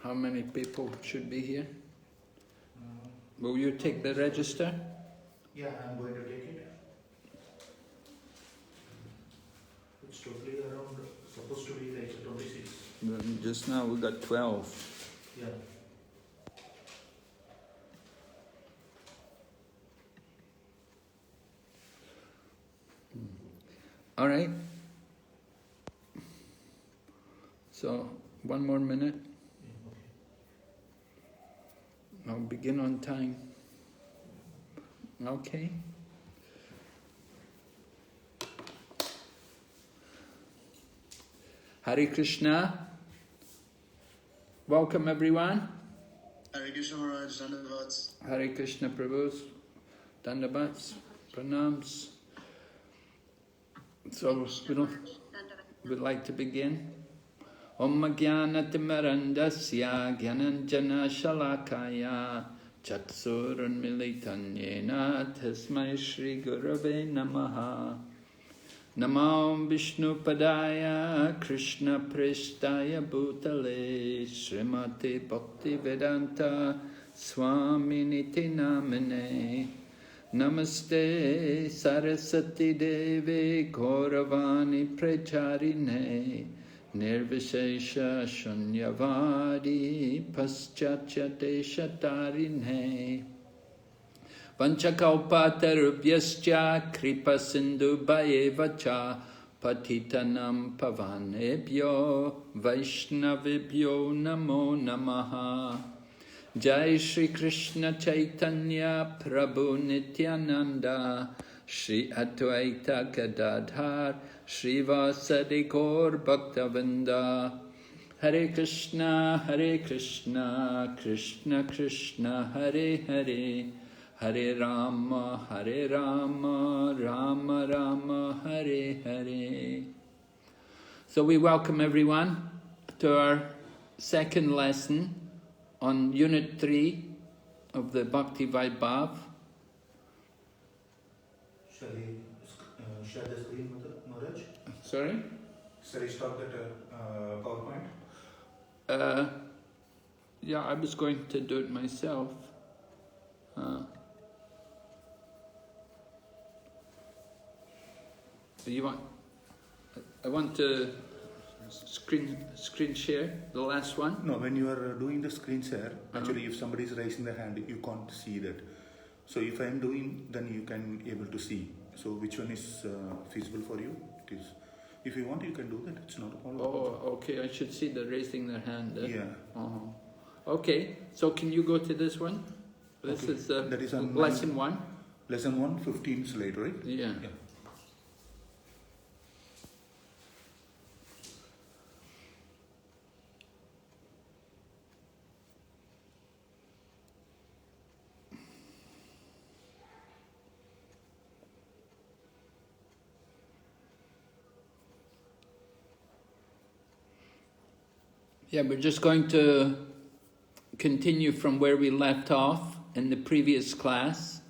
How many people should be here? Will you take the register? Yeah, I'm going to take it. It's totally around, supposed to be like 26. Just now we got 12. Yeah. All right. So, one more minute. I'll begin on time. Okay. Hare Krishna. Welcome everyone. Hare Krishna Maharaj, Dandavats. Hare Krishna Prabhus. Dandavats. Pranams. So we'd like to begin. Om Jnanatimarandasya Jnananjana Shalakaya Chaksurunmilitanyena Tasmai Shri Gurave Namaha. Namo Vishnu Padaya Krishna Prestaya Bhutale Srimati Bhakti Vedanta Swaminiti Namane. Namaste Saraswati Devi Gauravani Pracharine Nirvishesha Shunyavadi Paschachate Shatarine Vanchakalpatarubhyascha Kripa Sindhu Bhayevacha Patitanam Pavanebhyo Vaishnavibhyo Namo Namaha. Jai Shri Krishna Chaitanya Prabhu Nityananda Shri Advaita Gadadhar Shri Vasadi Gaur Bhaktavinda. Hare Krishna Krishna Krishna Hare Hare Hare Rama Rama Rama Hare Hare. So we welcome everyone to our second lesson on Unit 3 of the Bhakti Vaibhava. Shall we share the screen, Maharaj? Sorry? Shall I stop that PowerPoint? Yeah, I was going to do it myself. You want? I want to screen share the last one. No, when you are doing the screen share, actually if somebody is raising the hand, you can't see that. So if I am doing, then you can able to see. So which one is feasible for you? It is. If you want, you can do that. It's not a problem. Oh, okay. I should see the raising their hand. Yeah. Okay. So can you go to this one? This Okay. is that is on lesson 1. Lesson 1, 15 slide, right? Yeah. Yeah, we're just going to continue from where we left off in the previous class.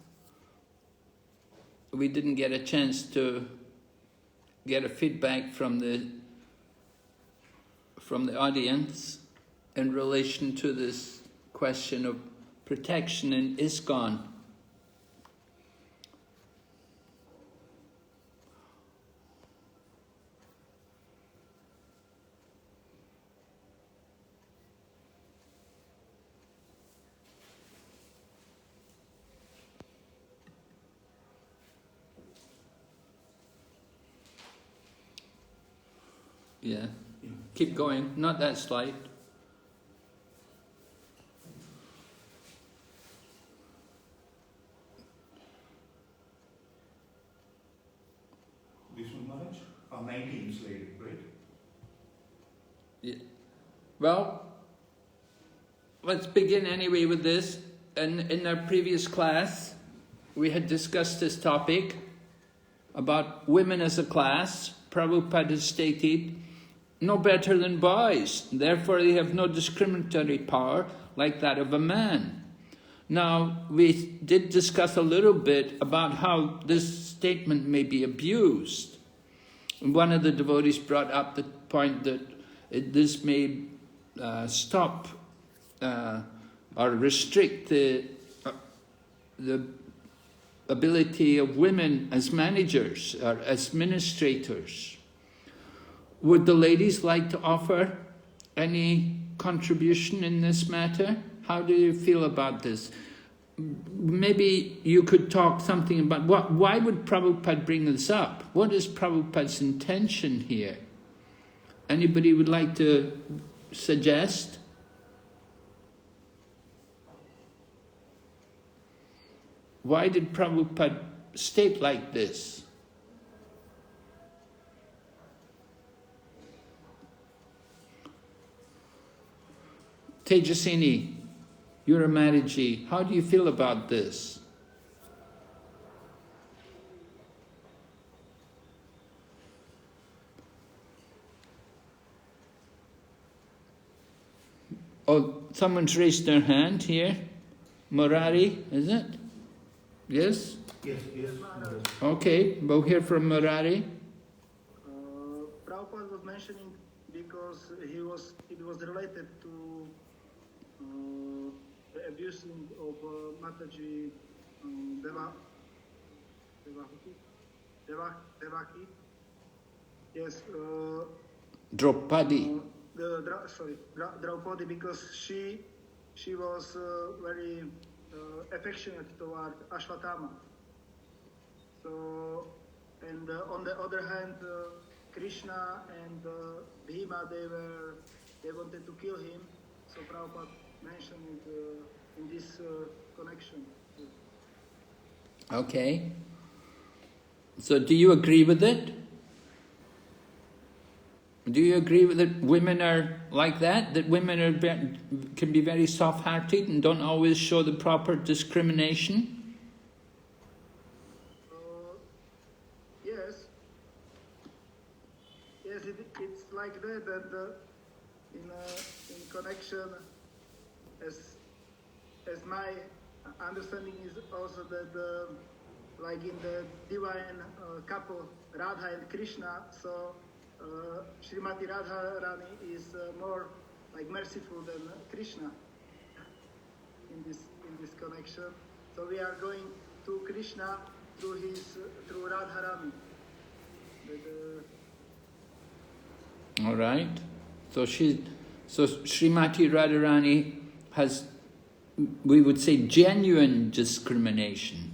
We didn't get a chance to get a feedback from the audience in relation to this question of protection in ISKCON. Yeah, keep going, not that slide. This one, Maharaj? 19 slide, right? Yeah. Well, let's begin anyway with this. In our previous class, we had discussed this topic about women as a class. Prabhupada stated, no better than boys, therefore they have no discriminatory power like that of a man. Now, we did discuss a little bit about how this statement may be abused. One of the devotees brought up the point that this may stop or restrict the ability of women as managers or as administrators. Would the ladies like to offer any contribution in this matter? How do you feel about this? Maybe you could talk something about why would Prabhupada bring this up? What is Prabhupada's intention here? Anybody would like to suggest? Why did Prabhupada state like this? Tejasini, you're a Maharaji. How do you feel about this? Oh, someone's raised their hand here. Murari, is it? Yes? Yes. Okay, we'll hear from Murari. Prabhupada was mentioning because it was related to the abusing of Mataji Devaki. Yes. Draupadi. Draupadi, because she was very affectionate toward Ashwatthama. So, and on the other hand, Krishna and Bhima, they wanted to kill him. So Prabhupada mentioned it in this connection. Okay. So do you agree with it? Do you agree with that women are like that? That women are can be very soft-hearted and don't always show the proper discrimination? Yes. Yes, it's like that, and in connection, as my understanding is also that like in the divine couple Radha and Krishna, so Srimati Radharani is more like merciful than Krishna in this connection. So we are going to Krishna through Radharani. All right. So Srimati Radharani has, we would say, genuine discrimination.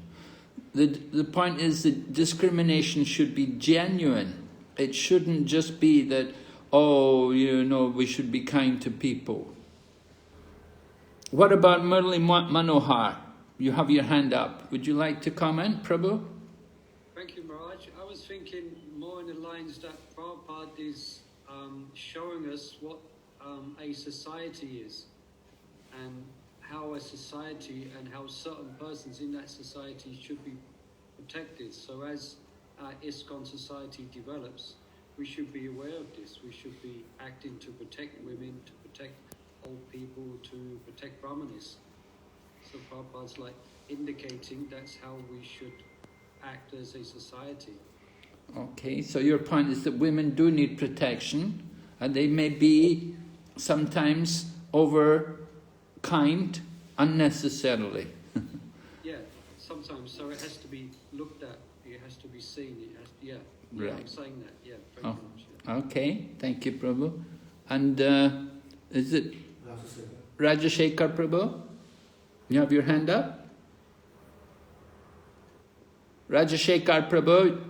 The point is that discrimination should be genuine. It shouldn't just be that, oh, we should be kind to people. What about Murli Manohar? You have your hand up. Would you like to comment, Prabhu? Thank you, Maharaj. I was thinking more in the lines that Prabhupada is showing us what a society is, and how a society and how certain persons in that society should be protected. So as ISKCON society develops, we should be aware of this. We should be acting to protect women, to protect old people, to protect Brahmanis. So Prabhupada's like indicating that's how we should act as a society. Okay, so your point is that women do need protection, and they may be sometimes over kind unnecessarily. Yeah, sometimes. So it has to be looked at. It has to be seen. It has, yeah, Right. I'm saying that. Yeah, very much. Yeah. Okay, thank you, Prabhu. And is it Rajashekar Prabhu? You have your hand up? Rajashekar Prabhu.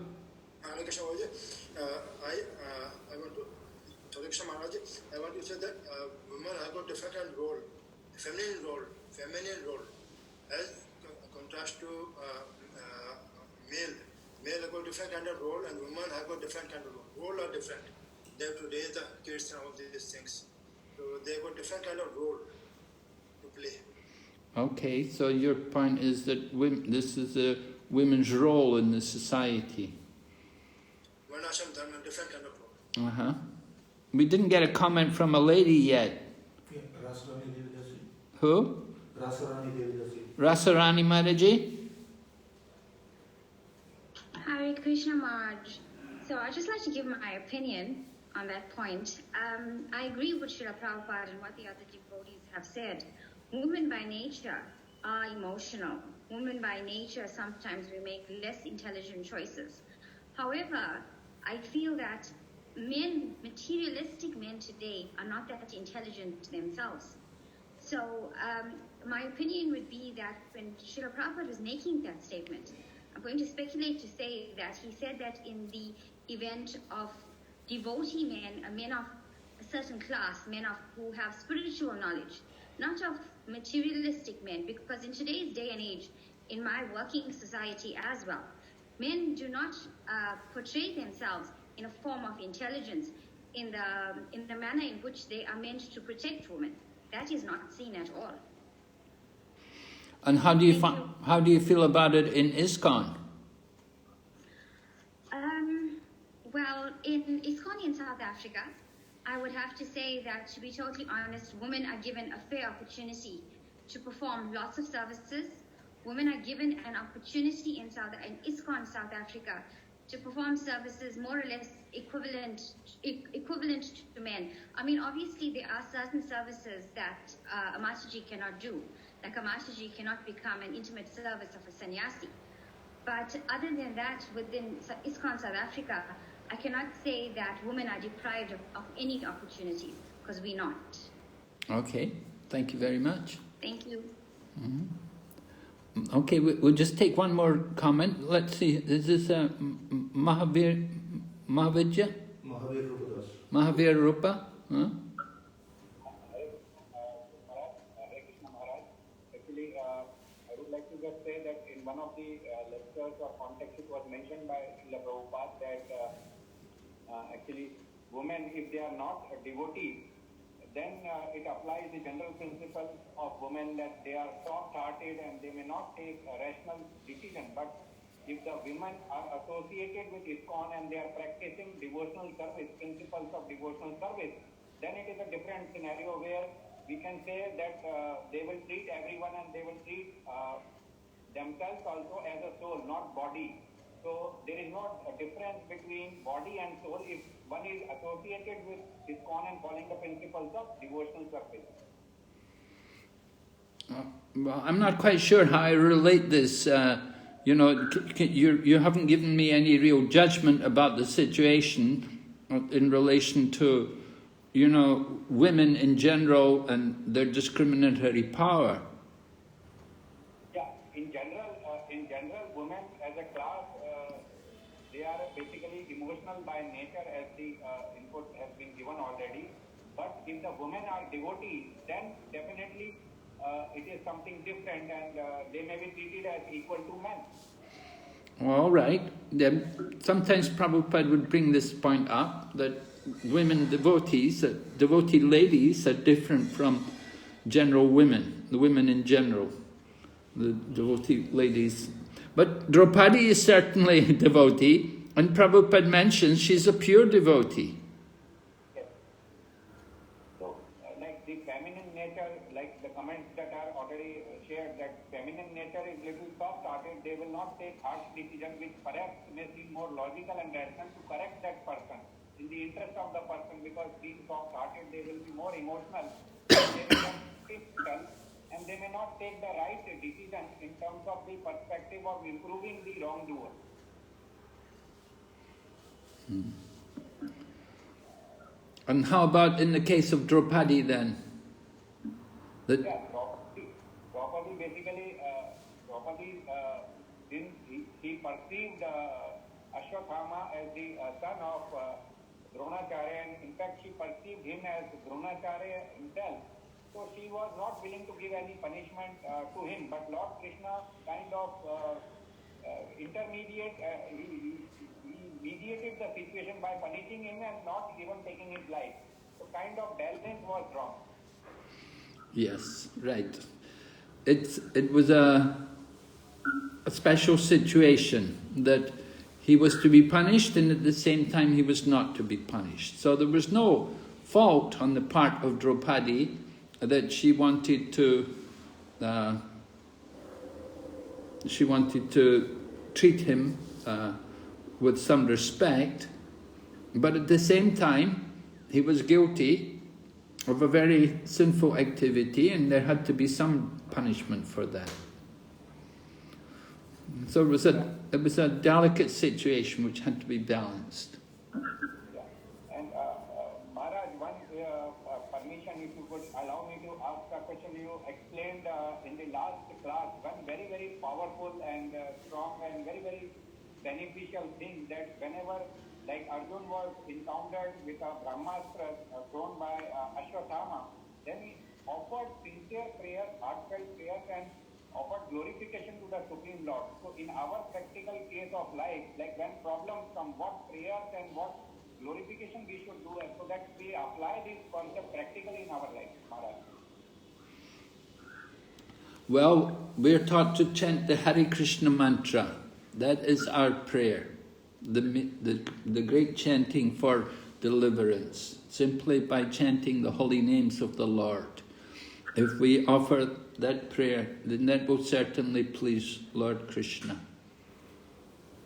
I want to say that women have got different role, feminine role, as contrast to male. Male have got different kind of role, and women have got different kind of role. Role are different. They have to raise the kids and all these things. So they have got different kind of role to play. Okay, so your point is that this is a women's role in the society. Varnashram dharma, different kind of role. Uh-huh. We didn't get a comment from a lady yet. Yeah, Rasarani Devidasi. Who? Rasarani Devidasi. Rasarani Maharaji? Hare Krishna Maharaj. So I'd just like to give my opinion. on that point. I agree with Srila Prabhupada and what the other devotees have said. Women by nature are emotional. Women by nature, sometimes we make less intelligent choices. However, I feel that men, materialistic men today, are not that intelligent themselves. So my opinion would be that when Srila Prabhupada was making that statement, I'm going to speculate to say that he said that in the event of devotee men, men of a certain class, men of who have spiritual knowledge, not of materialistic men, because in today's day and age, in my working society as well, men do not portray themselves in a form of intelligence in the manner in which they are meant to protect women. That is not seen at all. And how do you feel about it in ISKCON? Well, in ISKCON in South Africa, I would have to say that, to be totally honest, women are given a fair opportunity to perform lots of services. Women are given an opportunity in ISKCON South Africa to perform services more or less equivalent to men. I mean, obviously there are certain services that a Mataji cannot do. Like a Mataji cannot become an intimate service of a sannyasi. But other than that, within ISKCON South Africa, I cannot say that women are deprived of any opportunities, because we're not. Okay, thank you very much. Thank you. Mm-hmm. Okay, we'll just take one more comment. Let's see, is this Mahavir Rupa? Huh? Say that in one of the lectures or contexts it was mentioned by Srila Prabhupada that actually women, if they are not a devotee, then it applies the general principle of women that they are soft-hearted and they may not take a rational decision. But if the women are associated with ISKCON and they are practicing devotional service, principles of devotional service, then it is a different scenario where we can say that they will treat everyone and they will treat themselves also as a soul, not body. So there is not a difference between body and soul if one is associated with ISKCON and following the principles of devotional service. Well, I'm not quite sure how I relate this. You haven't given me any real judgment about the situation in relation to, women in general and their discriminatory power. In general, women as a class, they are basically emotional by nature, as the input has been given already. But if the women are devotees, then definitely it is something different, and they may be treated as equal to men. All right. Then sometimes Prabhupada would bring this point up, that women devotees, devotee ladies are different from general women, the women in general, the devotee ladies. But Draupadi is certainly a devotee, and Prabhupada mentions she's a pure devotee. Yes. So, like the feminine nature, like the comments that are already shared, that feminine nature is little soft-hearted, they will not take harsh decisions, which perhaps may seem more logical and rational to correct that person in the interest of the person, because being soft-hearted, they will be more emotional, they will not critical, and they may not take the right decision in terms of the perspective of improving the wrongdoer. And how about in the case of Draupadi then? Draupadi basically, since he perceived Ashwatthama as the son of Dronacharya, and in fact she perceived him as Dronacharya himself. So she was not willing to give any punishment to him, but Lord Krishna kind of he mediated the situation by punishing him and not even taking his life. So kind of balance was wrong. Yes, right. It was a special situation that he was to be punished, and at the same time he was not to be punished. So there was no fault on the part of Draupadi that she wanted to treat him with some respect, but at the same time he was guilty of a very sinful activity, and there had to be some punishment for that. So it was a delicate situation which had to be balanced. Yeah. And Maharaj, one permission, if you could allow me to ask a question. You explained in the last class one very, very powerful and strong and very, very beneficial thing, that whenever, like Arjun was encountered with a Brahmastra thrown by Ashwatthama, then he offered sincere prayers, heartfelt prayers, and offered glorification to the Supreme Lord. So in our practical case of life, like when problems come, what prayers and what glorification we should do, so that we apply this concept practically in our life, Maharaj? Well, we're taught to chant the Hare Krishna mantra. That is our prayer. The great chanting for deliverance, simply by chanting the holy names of the Lord. If we offer that prayer, then that will certainly please Lord Krishna.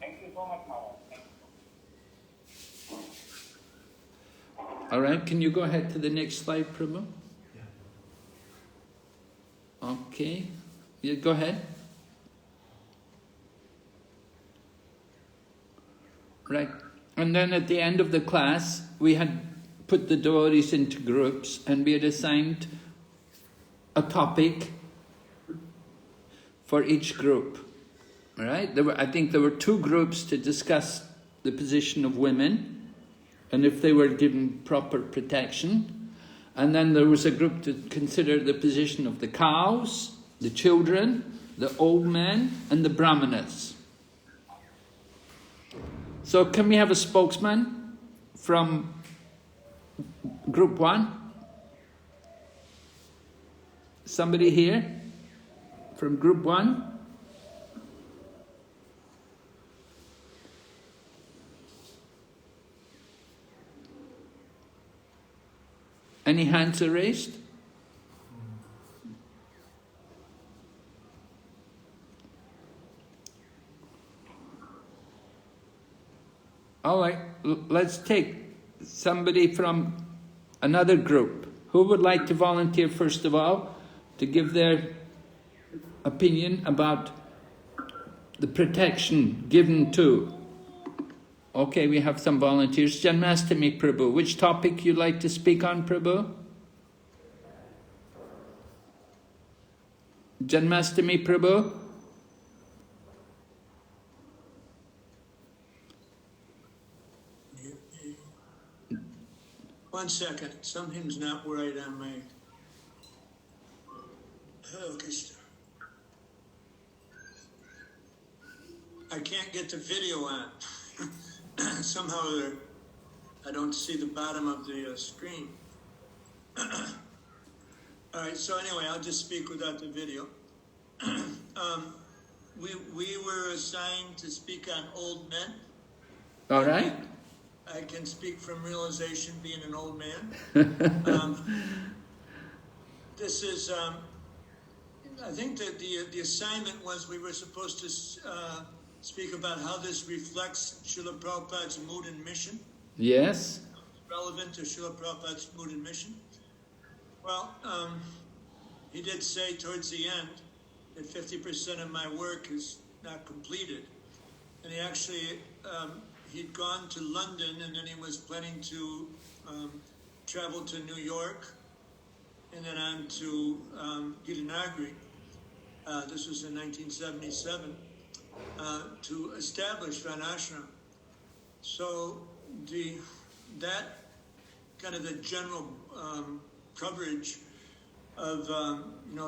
Thank you so much, Maharaj. Thank you. All right, can you go ahead to the next slide, Prabhu? Yeah. Okay, yeah, go ahead. Right, and then at the end of the class, we had put the devotees into groups, and we had assigned a topic for each group. All right, I think there were 2 groups to discuss the position of women and if they were given proper protection, and then there was a group to consider the position of the cows, the children, the old men, and the brahmanas. So can we have a spokesman from group 1? Somebody here from group 1? Any hands are raised? All right, let's take somebody from another group. Who would like to volunteer first of all to give their opinion about the protection given to? Okay, we have some volunteers. Janmastami Prabhu, which topic you'd like to speak on, Prabhu? Janmastami Prabhu? One second, something's not right on my... Oh, Krishna. I can't get the video on. Somehow I don't see the bottom of the screen. All right, so anyway, I'll just speak without the video. We were assigned to speak on old men. All right. I can speak from realization, being an old man. This is, I think that the assignment was we were supposed to speak about how this reflects Srila Prabhupada's mood and mission. Yes. Relevant to Srila Prabhupada's mood and mission. Well, he did say towards the end that 50% of my work is not completed. And he actually, he'd gone to London, and then he was planning to travel to New York and then on to Gitanagari. This was in 1977, to establish Varnashram. So that kind of the general coverage of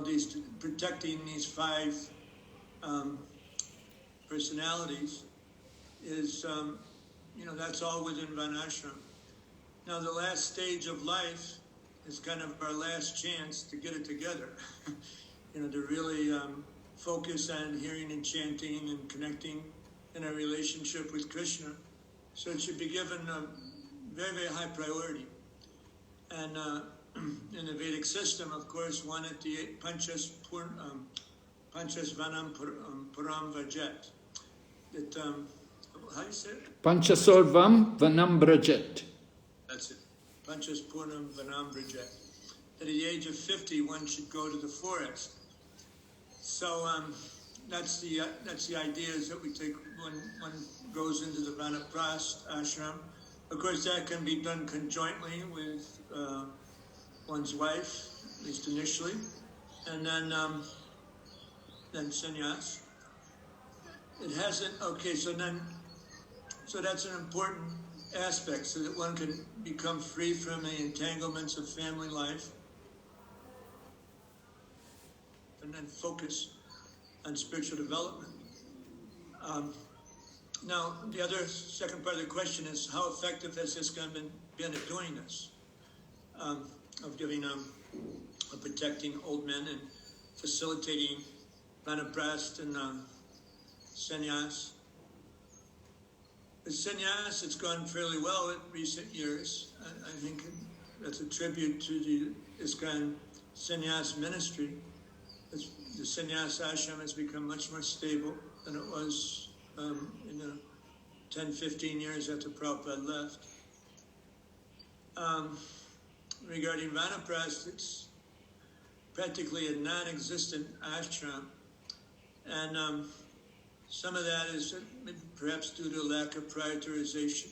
these protecting these 5 personalities is that's all within Varnashram. Now the last stage of life is kind of our last chance to get it together. To really focus on hearing and chanting and connecting in our relationship with Krishna. So it should be given a very, very high priority. And in the Vedic system, of course, one at the Panchas Vanam Puram Vajet. That, how do you say it? Panchasorvam Vanam Brajet. That's it. Panchaspurnam Vanambraja. At the age of 50, one should go to the forest. So that's the idea, is that we take when one goes into the Vanaprast ashram. Of course, that can be done conjointly with one's wife, at least initially, and then sannyas. It hasn't. Okay, so that's an important aspect, so that one can become free from the entanglements of family life, and then focus on spiritual development. Now, the other second part of the question is, how effective has this been at doing this? Of giving, of protecting old men and facilitating Vanaprast and sannyas. With sannyas, it's gone fairly well in recent years. I think that's a tribute to the ISKCON sannyas ministry. The sannyas ashram has become much more stable than it was in the 10, 15 years after Prabhupada left. Regarding Vanaprast, it's practically a non-existent ashram, and some of that is perhaps due to a lack of prioritization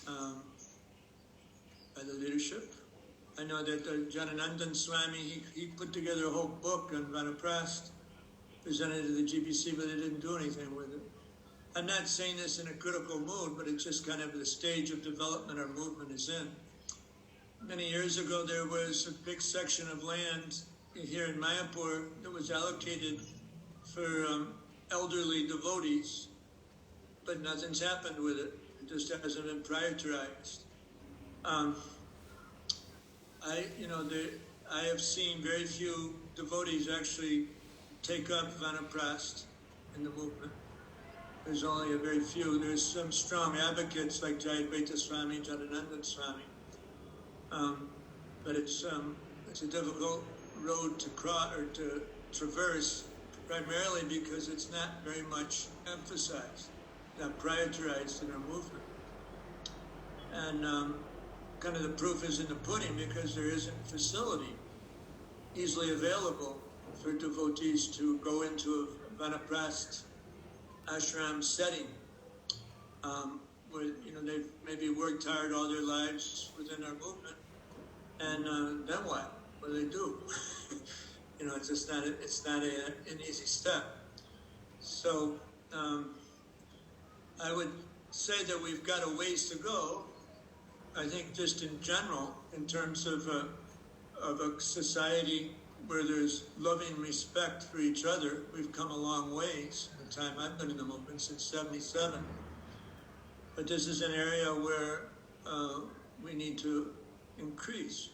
by the leadership. I know that Jananandan Swami, he put together a whole book on Vanaprast, presented it to the GBC, but they didn't do anything with it. I'm not saying this in a critical mood, but it's just kind of the stage of development our movement is in. Many years ago, there was a big section of land here in Mayapur that was allocated for elderly devotees, but nothing's happened with it. It just hasn't been prioritized. I have seen very few devotees actually take up Vanaprast in the movement. There's only a very few. There's some strong advocates like Jayadvaita Swami, Jananandan Swami. But it's a difficult road to cross or to traverse, primarily because it's not very much emphasized, not prioritized in our movement. And kind of the proof is in the pudding, because there isn't facility easily available for devotees to go into a Vanaprast ashram setting, where they've maybe worked hard all their lives within our movement, and then what? What do they do? It's just not an easy step. So I would say that we've got a ways to go. I think just in general, in terms of a society where there's loving respect for each other, we've come a long ways in the time I've been in the movement, since '77. But this is an area where we need to increase,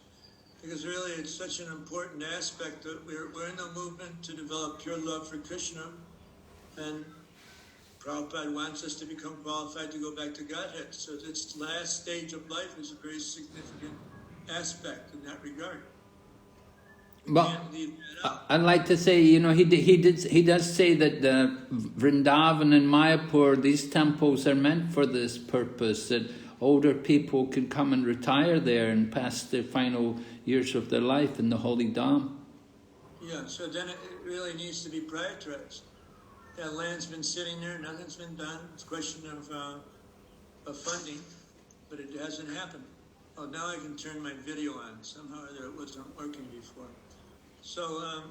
because really it's such an important aspect that we're in the movement to develop pure love for Krishna, and Prabhupada wants us to become qualified to go back to Godhead. So this last stage of life is a very significant aspect in that regard. Well, I'd like to say, he does say that Vrindavan and Mayapur, these temples are meant for this purpose, that older people can come and retire there and pass their final years of their life in the holy Dham. Yeah, so then it really needs to be prioritized. That land's been sitting there, nothing's been done. It's a question of funding, but it hasn't happened. Oh, now I can turn my video on. Somehow or other it wasn't working before. So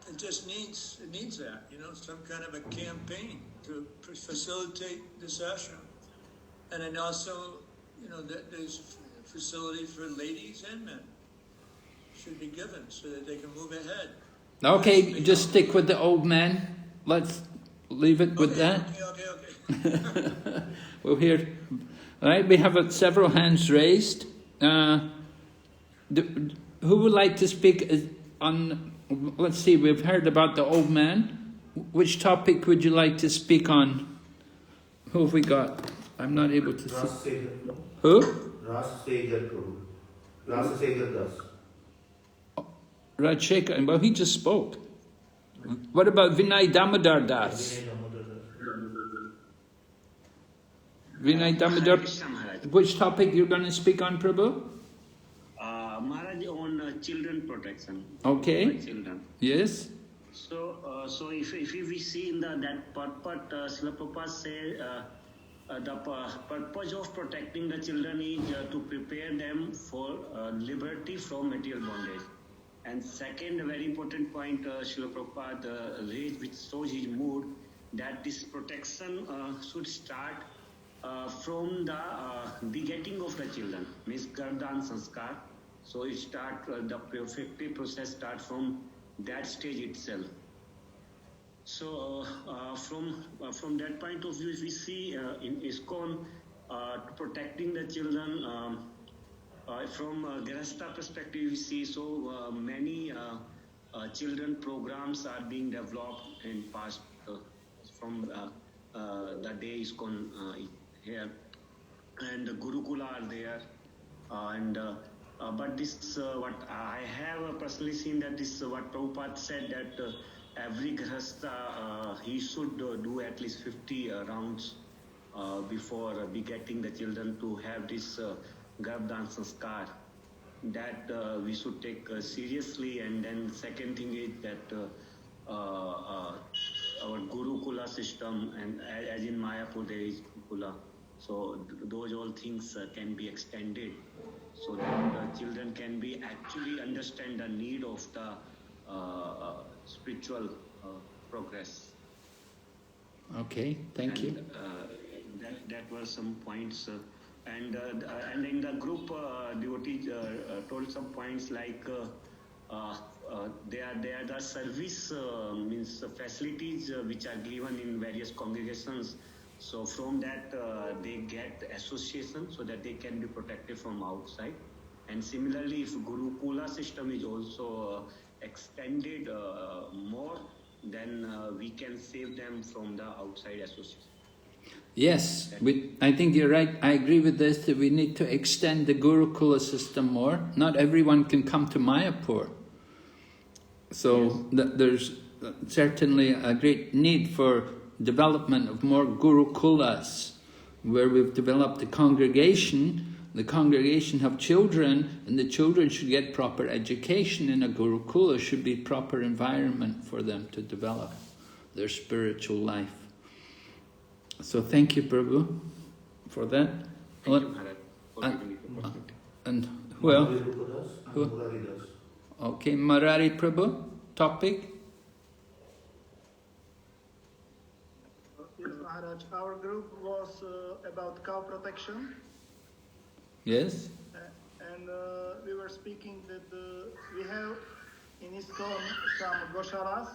it just needs that, some kind of a campaign to facilitate this ashram. And then also, that there's a facility for ladies and men should be given so that they can move ahead. Okay, just stick with the old man. Let's leave it with that. Okay. We'll hear. All right, we have several hands raised. Who would like to speak on? Let's see. We've heard about the old man. Which topic would you like to speak on? Who have we got? I'm not able to see. Who? Rasasekhar Das. Rajshekar. Well, he just spoke. What about Vinay Damodar Das? Vinay Damodar, which topic you're going to speak on, Prabhu? Maharaj, on children protection. Okay. Children. Yes. So if we see in that part, Srila Prabhupada say the purpose of protecting the children is to prepare them for liberty from material bondage. And second, very important point, Srila Prabhupada raised, which shows his mood, that this protection should start from the begetting of the children, means Garbhan Sanskar. So it start the perfective process start from that stage itself. So from that point of view, if we see in ISKCON protecting the children from Grihastha perspective, we see so many children programs are being developed in past from the day ISKCON here, and the Gurukula are there, and but this what I have personally seen, that this what Prabhupada said, that every Grihastha he should do at least 50 rounds before begetting the children to have this Garbhan Sanskar, that we should take seriously. And then second thing is that our Gurukula system, and as in Mayapur there is Gurukula, so those all things can be extended, so that the children can be actually understand the need of the spiritual progress. Okay, thank you. That were some points, and in the group devotees told some points like they are the service means facilities which are given in various congregations. So from that they get association so that they can be protected from outside. And similarly, if Gurukula system is also extended more, then we can save them from the outside association. Yes, I think you're right. I agree with this, that we need to extend the Gurukula system more. Not everyone can come to Mayapur. So yes, there's certainly a great need for development of more Gurukulas, where we've developed a congregation. The congregation have children, and the children should get proper education in a Gurukula, should be proper environment for them to develop their spiritual life. So thank you, Prabhu, for that. Thank you, Maharaj. And who else? Okay, Marari Prabhu, topic? Yes, Maharaj. Our group was about cow protection. Yes. And we were speaking that we have in ISKCON some goshalas,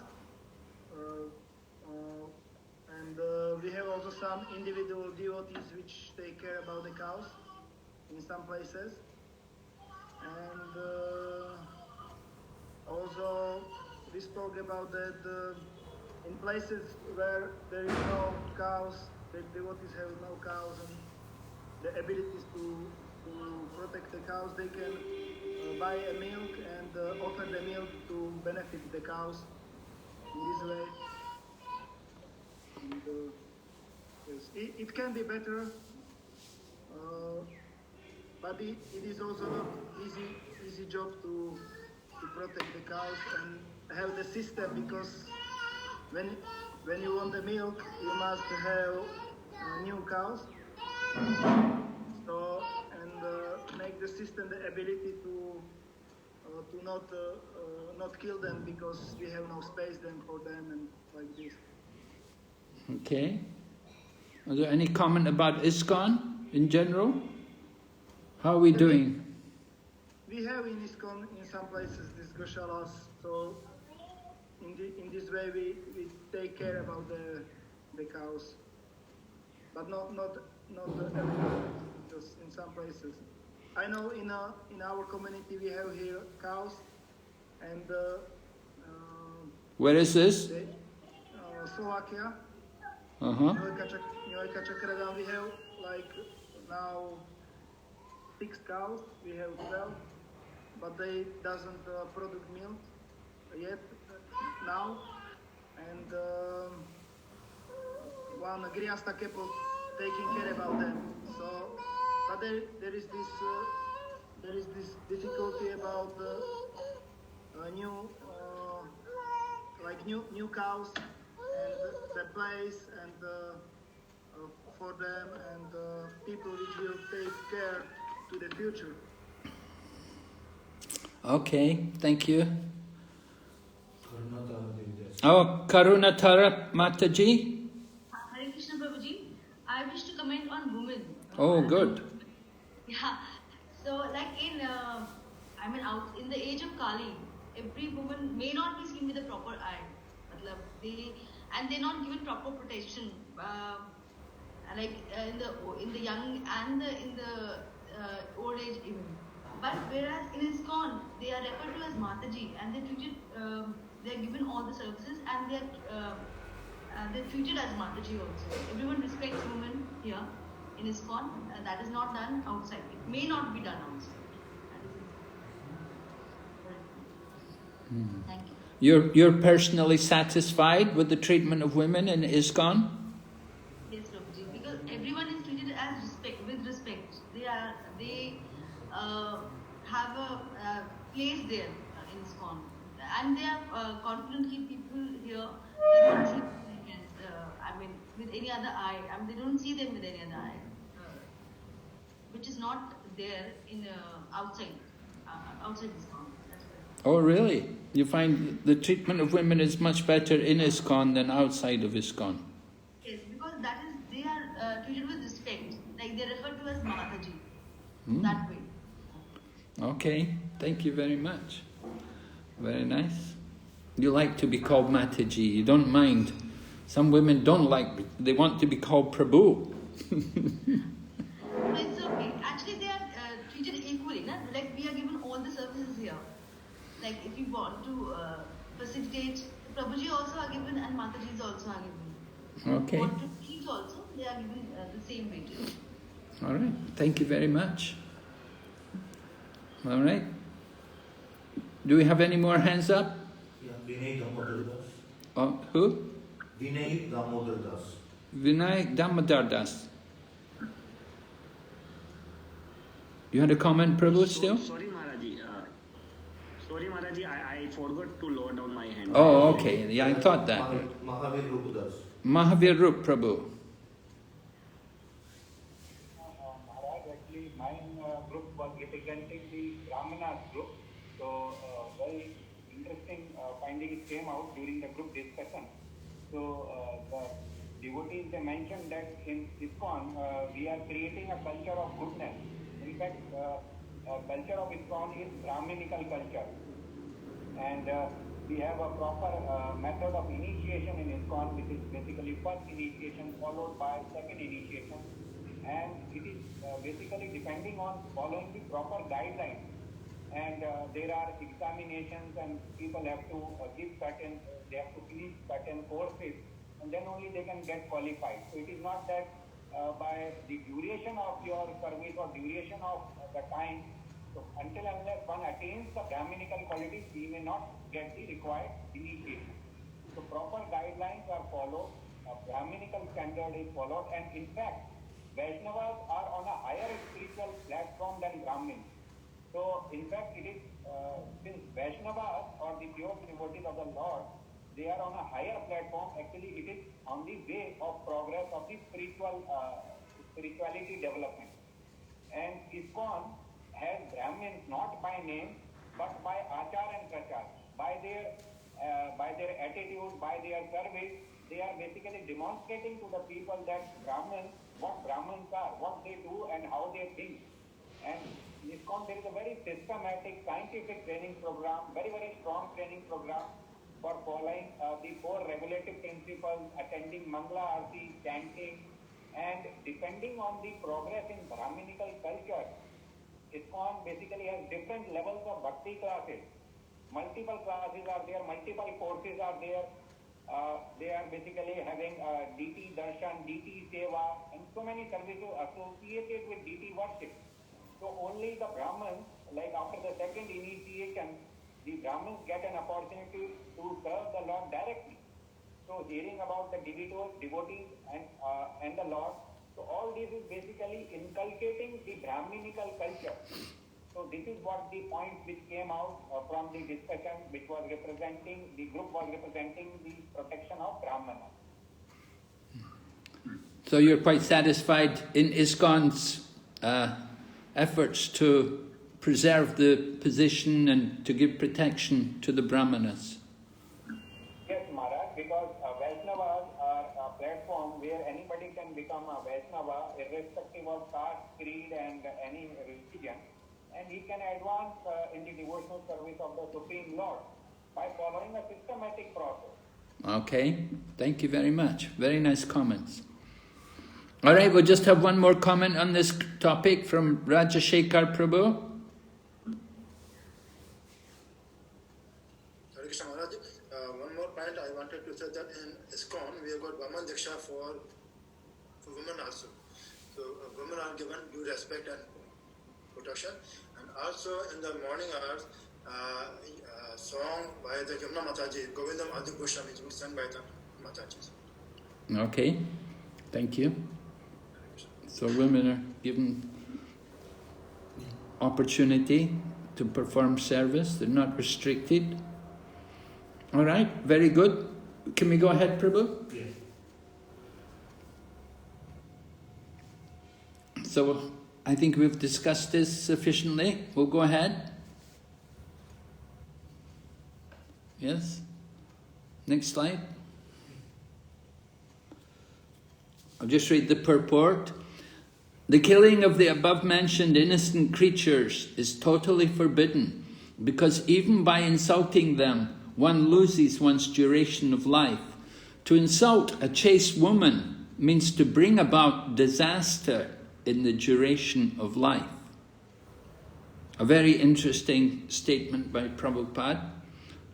and we have also some individual devotees which take care about the cows in some places. And also we spoke about that in places where there is no cows, the devotees have no cows, and the abilities to protect the cows, they can buy a milk and offer the milk to benefit the cows in this way. And, yes, it can be better, but it is also not easy job to protect the cows and have the system, because when you want the milk, you must have new cows. So, and make the system the ability to not kill them, because we have no space then for them and like this. Okay. Are there any comment about ISKCON in general? How are we doing? We have in ISKCON in some places these goshalas, so in this way we take care about the cows, but not everywhere, just in some places. I know in our community we have here cows, and where is this? Slovakia. Newajka Chakra, we have like now 6 cows. We have 12, but they doesn't produce milk yet now. And one Grihastha couple taking care about them. So, but there is this difficulty about new new cows and the place and for them and people which will take care to the future. Okay, thank you. Oh, Karunatara Mataji. Hare Krishna Prabhuji. I wish to comment on women. Oh, good. Yeah. So, like in the age of Kali, every woman may not be seen with a proper eye. They're not given proper protection. In the young and in the old age even. But whereas in ISKCON, they are referred to as Mataji and they're given all the services and they're treated as Mataji also. Everyone respects women here in ISKCON. That is not done outside. It may not be done outside. Thank you. You're personally satisfied with the treatment of women in ISKCON? Yes, Prabhuji, because everyone is treated as with respect. They have a place there in ISKCON, and they are confidently people here. They don't see with any other eye. They don't see them with any other eye, which is not there in outside ISKCON. Oh, really? You find the treatment of women is much better in ISKCON than outside of ISKCON? Yes, because they are treated with respect. Like they're referred to as Mataji. That way. Okay, thank you very much. Very nice. You like to be called Mataji, you don't mind. Some women don't like, they want to be called Prabhu. It's okay. Actually, they are treated equally. Like we are given all the services here. Like if you want to facilitate, Prabhuji also are given and Matajis also are given. Okay. Want to teach also, they are given the same weightage. All right, thank you very much. All right. Do we have any more hands up? Yeah, Vinay Damodar Das. Oh, who? Vinay Damodar Das. Vinay Damodar Das. You had a comment, Prabhu, still? Sorry, Maharaji, I forgot to lower down my hand. Oh, okay. Yeah, I thought that. Mahavir Rup Das. Mahavir Rup, Prabhu. Maharaj, actually, my group was representing the Brahmanas group. So, very interesting findings came out during the group discussion. So, the devotees, they mentioned that in ISKCON, we are creating a culture of goodness. In fact, culture of ISKCON is Brahminical culture. And we have a proper method of initiation in ISKCON, which is basically first initiation followed by second initiation. And it is basically depending on following the proper guidelines. And there are examinations and people have to they have to finish certain courses and then only they can get qualified. So it is not that by the duration of your service or duration of the time, so until unless one attains the Brahminical qualities, we may not get the required initiation. So proper guidelines are followed, a Brahminical standard is followed, and in fact, Vaishnavas are on a higher spiritual platform than Brahmins. So in fact, it is since Vaishnavas or the pure devotees of the Lord, they are on a higher platform. Actually, it is on the way of progress of the spirituality development. And ISKCON has Brahmins not by name, but by achar and prachar. By their attitude, by their service, they are basically demonstrating to the people that what Brahmins are, what they do and how they think. And in ISKCON there is a very systematic scientific training program, very, very strong training program for following the 4 regulative principles, attending Mangala Aarti, chanting, and depending on the progress in Brahminical culture, ISKCON basically has different levels of bhakti classes. Multiple classes are there, multiple courses are there. They are basically having DT Darshan, DT Seva, and so many services associated with DT worship. So only the Brahmins, like after the second initiation, the Brahmins get an opportunity to serve the Lord directly. So hearing about the devotees and the Lord, So all this is basically inculcating the Brahminical culture. So this is what the point which came out from the discussion, which was representing, the group was representing the protection of Brahmana. So you're quite satisfied in ISKCON's efforts to preserve the position and to give protection to the Brahmanas? Yes, Maharaj, because Vaishnavas are a platform where anybody can become a Vaishnava irrespective of caste, creed and any religion, and he can advance in the devotional service of the Supreme Lord by following a systematic process. Okay, thank you very much. Very nice comments. All right, we'll just have one more comment on this topic from Rajashekar Prabhu. One more point I wanted to say that in ISKCON we have got Vaman Diksha for women also. So women are given due respect and protection. And also in the morning hours, song by the Yamuna Mataji, Govindam Adi Goswami is sung by the Matajis. Okay, thank you. So women are given opportunity to perform service, they're not restricted. All right, very good. Can we go ahead, Prabhu? Yes. So I think we've discussed this sufficiently. We'll go ahead. Yes? Next slide. I'll just read the purport. The killing of the above-mentioned innocent creatures is totally forbidden, because even by insulting them, one loses one's duration of life. To insult a chaste woman means to bring about disaster in the duration of life. A very interesting statement by Prabhupada.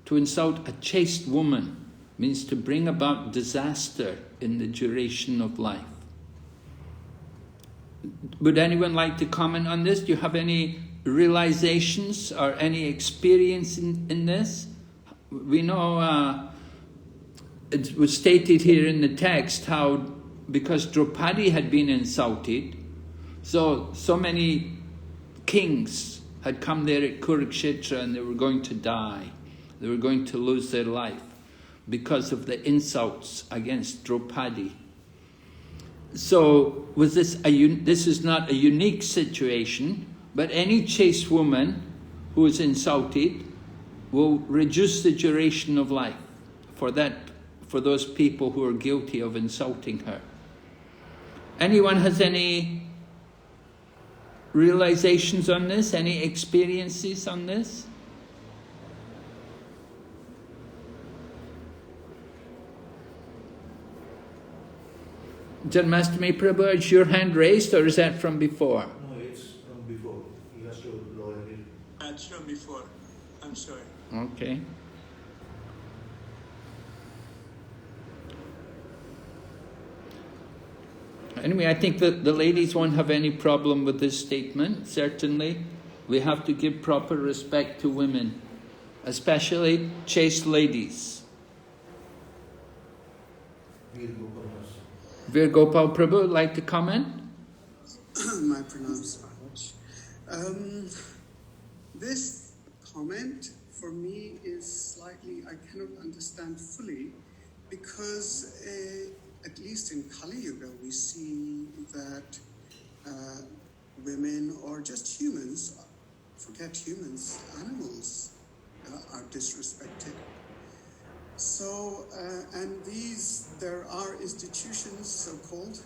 To insult a chaste woman means to bring about disaster in the duration of life. Would anyone like to comment on this? Do you have any realizations or any experience in this? We know it was stated here in the text how because Draupadi had been insulted, so many kings had come there at Kurukshetra and they were going to die. They were going to lose their life because of the insults against Draupadi. So was this this is not a unique situation, but any chaste woman who is insulted will reduce the duration of life for those people who are guilty of insulting her. Anyone has any realizations on this? Any experiences on this? Janmashtami Prabhu, is your hand raised or is that from before? No, it's from before. He has to lower it. That's from before. I'm sorry. Okay. Anyway, I think that the ladies won't have any problem with this statement, certainly. We have to give proper respect to women, especially chaste ladies. Veer Gopal Prabhu, like to comment? My pronouns, Maharaj. This comment for me is slightly, I cannot understand fully, because at least in Kali Yuga we see that women or just humans, forget humans, animals are disrespected. So, and there are institutions, so-called,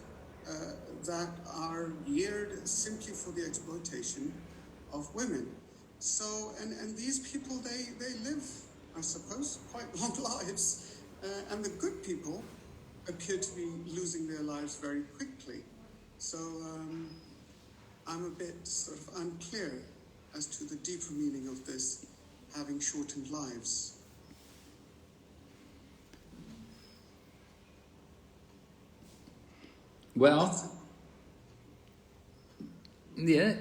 that are geared simply for the exploitation of women. So, and these people, they live, I suppose, quite long lives. And the good people appear to be losing their lives very quickly. So, I'm a bit sort of unclear as to the deeper meaning of this, having shortened lives. Well, yeah,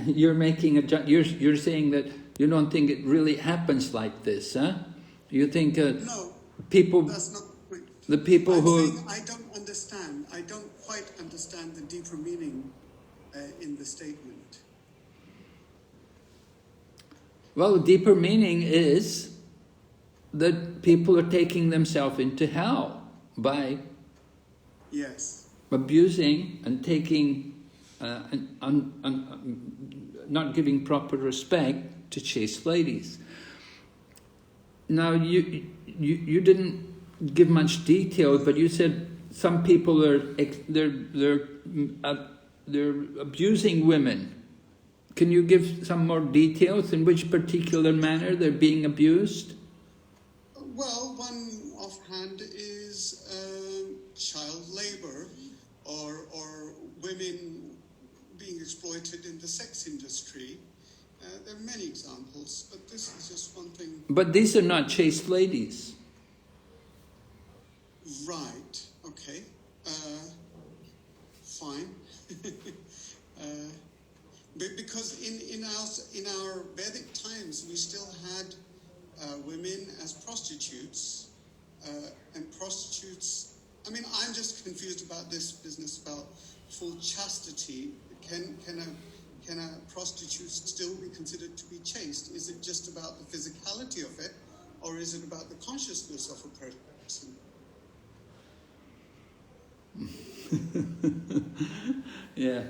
you're making you're saying that you don't think it really happens like this, huh? You think no, people, that's not the point. the people I'm who saying I don't understand. I don't quite quite understand the deeper meaning in the statement. Well, the deeper meaning is that people are taking themselves into hell by abusing and taking, not giving proper respect to chaste ladies. Now, you didn't give much detail, but you said some people are they're abusing women. Can you give some more details in which particular manner they're being abused? Well, one offhand is child labor or women being exploited in the sex industry. There are many examples, but this is just one thing. But these are not chaste ladies. Right, okay. Fine. Because in our Vedic times, we still had women as prostitutes, and prostitutes. I mean, I'm just confused about this business about full chastity. Can a prostitute still be considered to be chaste? Is it just about the physicality of it, or is it about the consciousness of a person? Yeah.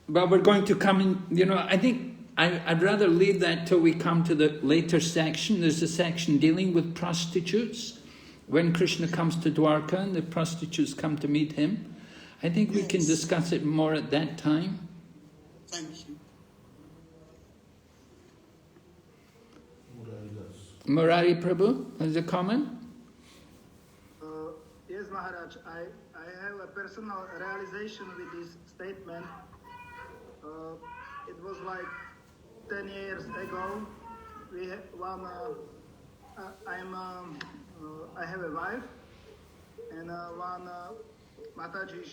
But we're going to come in, I think I'd rather leave that till we come to the later section. There's a section dealing with prostitutes. When Krishna comes to Dwarka and the prostitutes come to meet him, I think we can discuss it more at that time. Thank you. Murari Prabhu, has a comment? Yes, Maharaj, I have a personal realization with this statement. It was like 10 years ago. We had one. I have a wife, and one Mataji.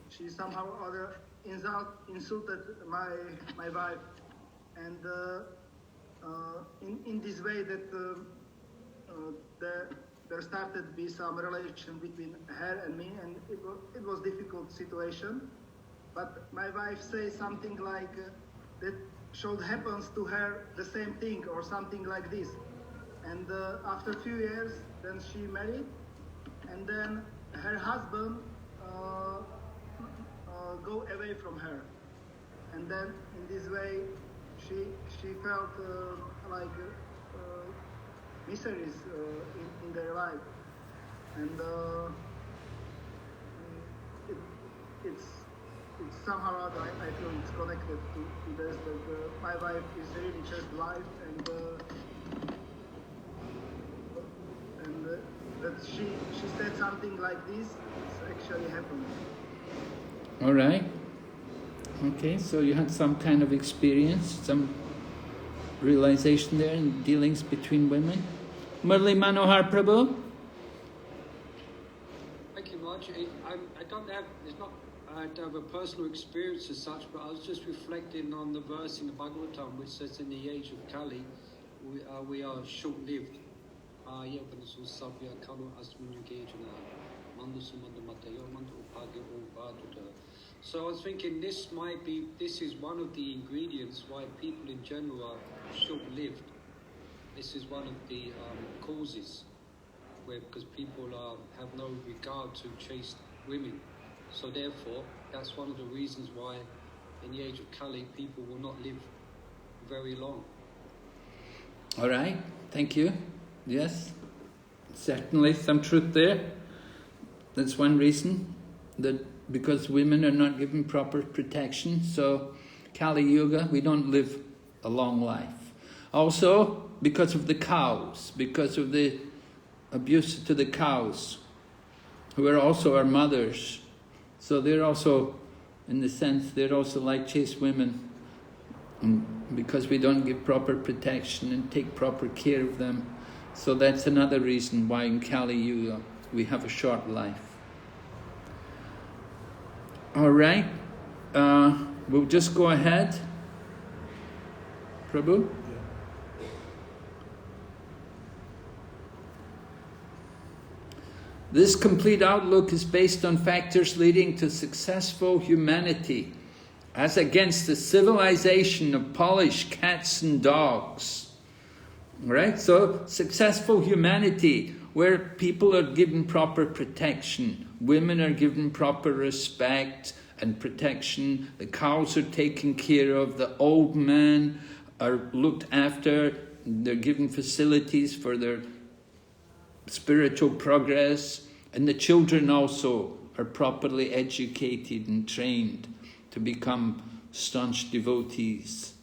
She somehow or other insulted my wife, and in this way that there started to be some relation between her and me, and it was difficult situation. But my wife says something like that should happen to her the same thing or something like this. And after a few years, then she married, and then her husband go away from her, and then in this way she felt like miseries in their life, and it's somehow or other I feel it's connected to this, that my wife is really just wife, and that she said something like this. It's actually happened. All right. Okay, so you had some kind of experience, some realization there in dealings between women. Murli Manohar Prabhu? Thank you, Marge. I don't have a personal experience as such, but I was just reflecting on the verse in the Bhagavatam which says in the age of Kali, we are short-lived. So I was thinking this is one of the ingredients why people in general are short-lived. This is one of the causes, because people have no regard to chaste women. So therefore, that's one of the reasons why in the age of Kali people will not live very long. All right, thank you. Yes, certainly some truth there. That's one reason, that because women are not given proper protection, so Kali Yuga, we don't live a long life. Also, because of the cows, because of the abuse to the cows, who are also our mothers. So they're also, in the sense, they're also like chaste women, because we don't give proper protection and take proper care of them. So that's another reason why in Kali Yuga we have a short life. All right, we'll just go ahead. Prabhu? This complete outlook is based on factors leading to successful humanity, as against the civilization of polished cats and dogs. Right? So, successful humanity, where people are given proper protection, women are given proper respect and protection, the cows are taken care of, the old men are looked after, they're given facilities for their spiritual progress, and the children also are properly educated and trained to become staunch devotees.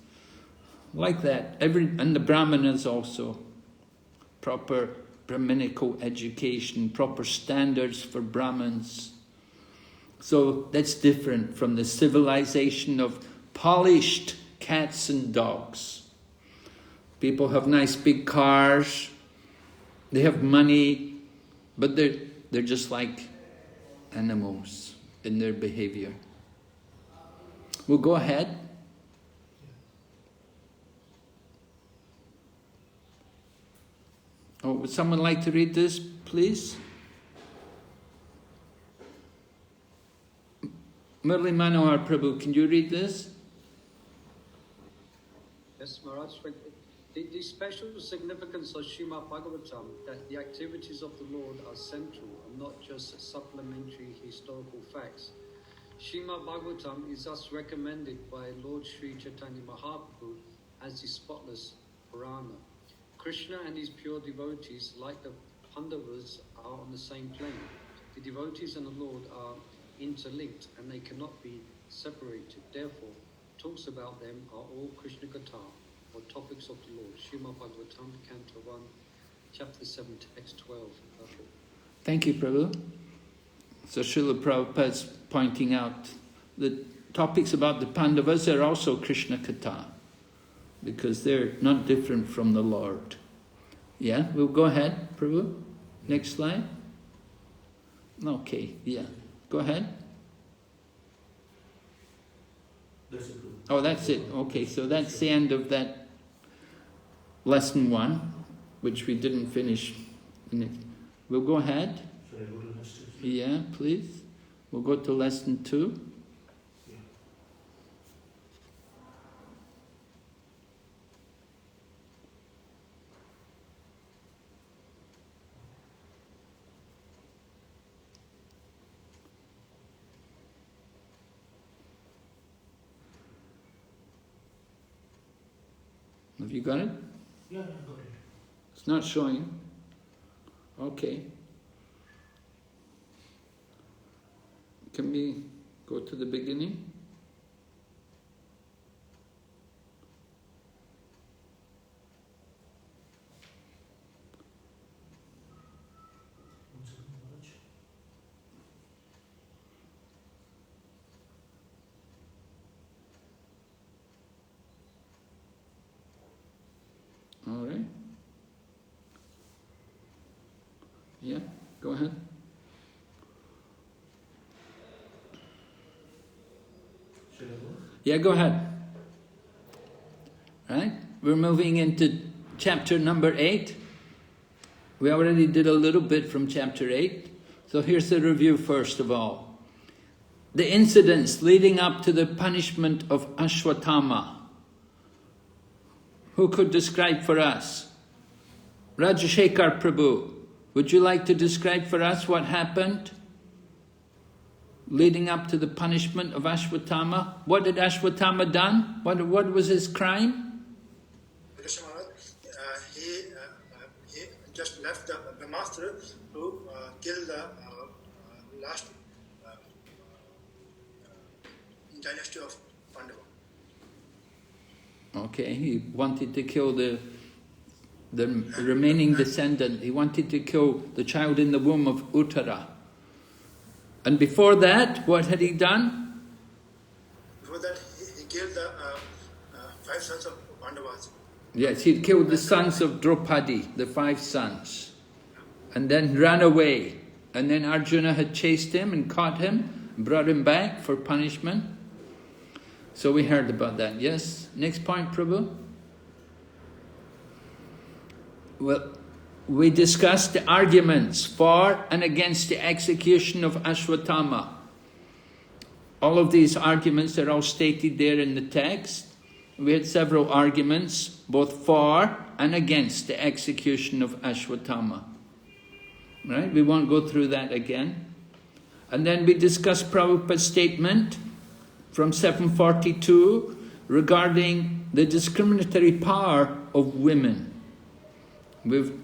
Like that. And the brahmanas also. Proper Brahminical education, proper standards for Brahmins. So that's different from the civilization of polished cats and dogs. People have nice big cars, they have money, but they're just like animals in their behavior. We'll go ahead. Oh, would someone like to read this, please? Murli Manohar Prabhu, can you read this? Yes, Maharaj. The special significance of Srimad Bhagavatam, that the activities of the Lord are central and not just supplementary historical facts. Srimad Bhagavatam is thus recommended by Lord Sri Chaitanya Mahaprabhu as the spotless Purana. Krishna and his pure devotees, like the Pandavas, are on the same plane. The devotees and the Lord are interlinked and they cannot be separated. Therefore, talks about them are all Krishna Katha, or topics of the Lord. Srimad Bhagavatam, Canto 1, Chapter 7, Text 12. Thank you, Prabhu. So Srila Prabhupada's pointing out the topics about the Pandavas are also Krishna Katha, because they're not different from the Lord. Yeah, we'll go ahead, Prabhu. Next slide. Okay, yeah. Go ahead. Oh, that's it. Okay, so that's the end of that lesson 1, which we didn't finish. We'll go ahead. Should I go to lesson 2? Yeah, please. We'll go to lesson 2. Have you got it? Yeah, I got it. It's not showing. Okay. Can we go to the beginning? All right. Yeah, go ahead. Should I go? Yeah, go ahead. Right? We're moving into chapter number 8. We already did a little bit from chapter 8. So here's the review first of all. The incidents leading up to the punishment of Ashwatthama. Who could describe for us? Rajashekar Prabhu, would you like to describe for us what happened leading up to the punishment of Ashwatthama? What did Ashwatthama done? What was his crime? He just left the master to kill the last dynasty of Pandava. Okay, he wanted to kill the remaining descendant. He wanted to kill the child in the womb of Uttara. And before that, what had he done? Before that, he killed the 5 sons of Pandavas. Yes, he'd killed the sons of Draupadi, the 5 sons, and then ran away. And then Arjuna had chased him and caught him, and brought him back for punishment. So we heard about that, yes? Next point, Prabhu. Well, we discussed the arguments for and against the execution of Ashwatthama. All of these arguments are all stated there in the text. We had several arguments, both for and against the execution of Ashwatthama. Right? We won't go through that again. And then we discussed Prabhupada's statement from 742 regarding the discriminatory power of women. We've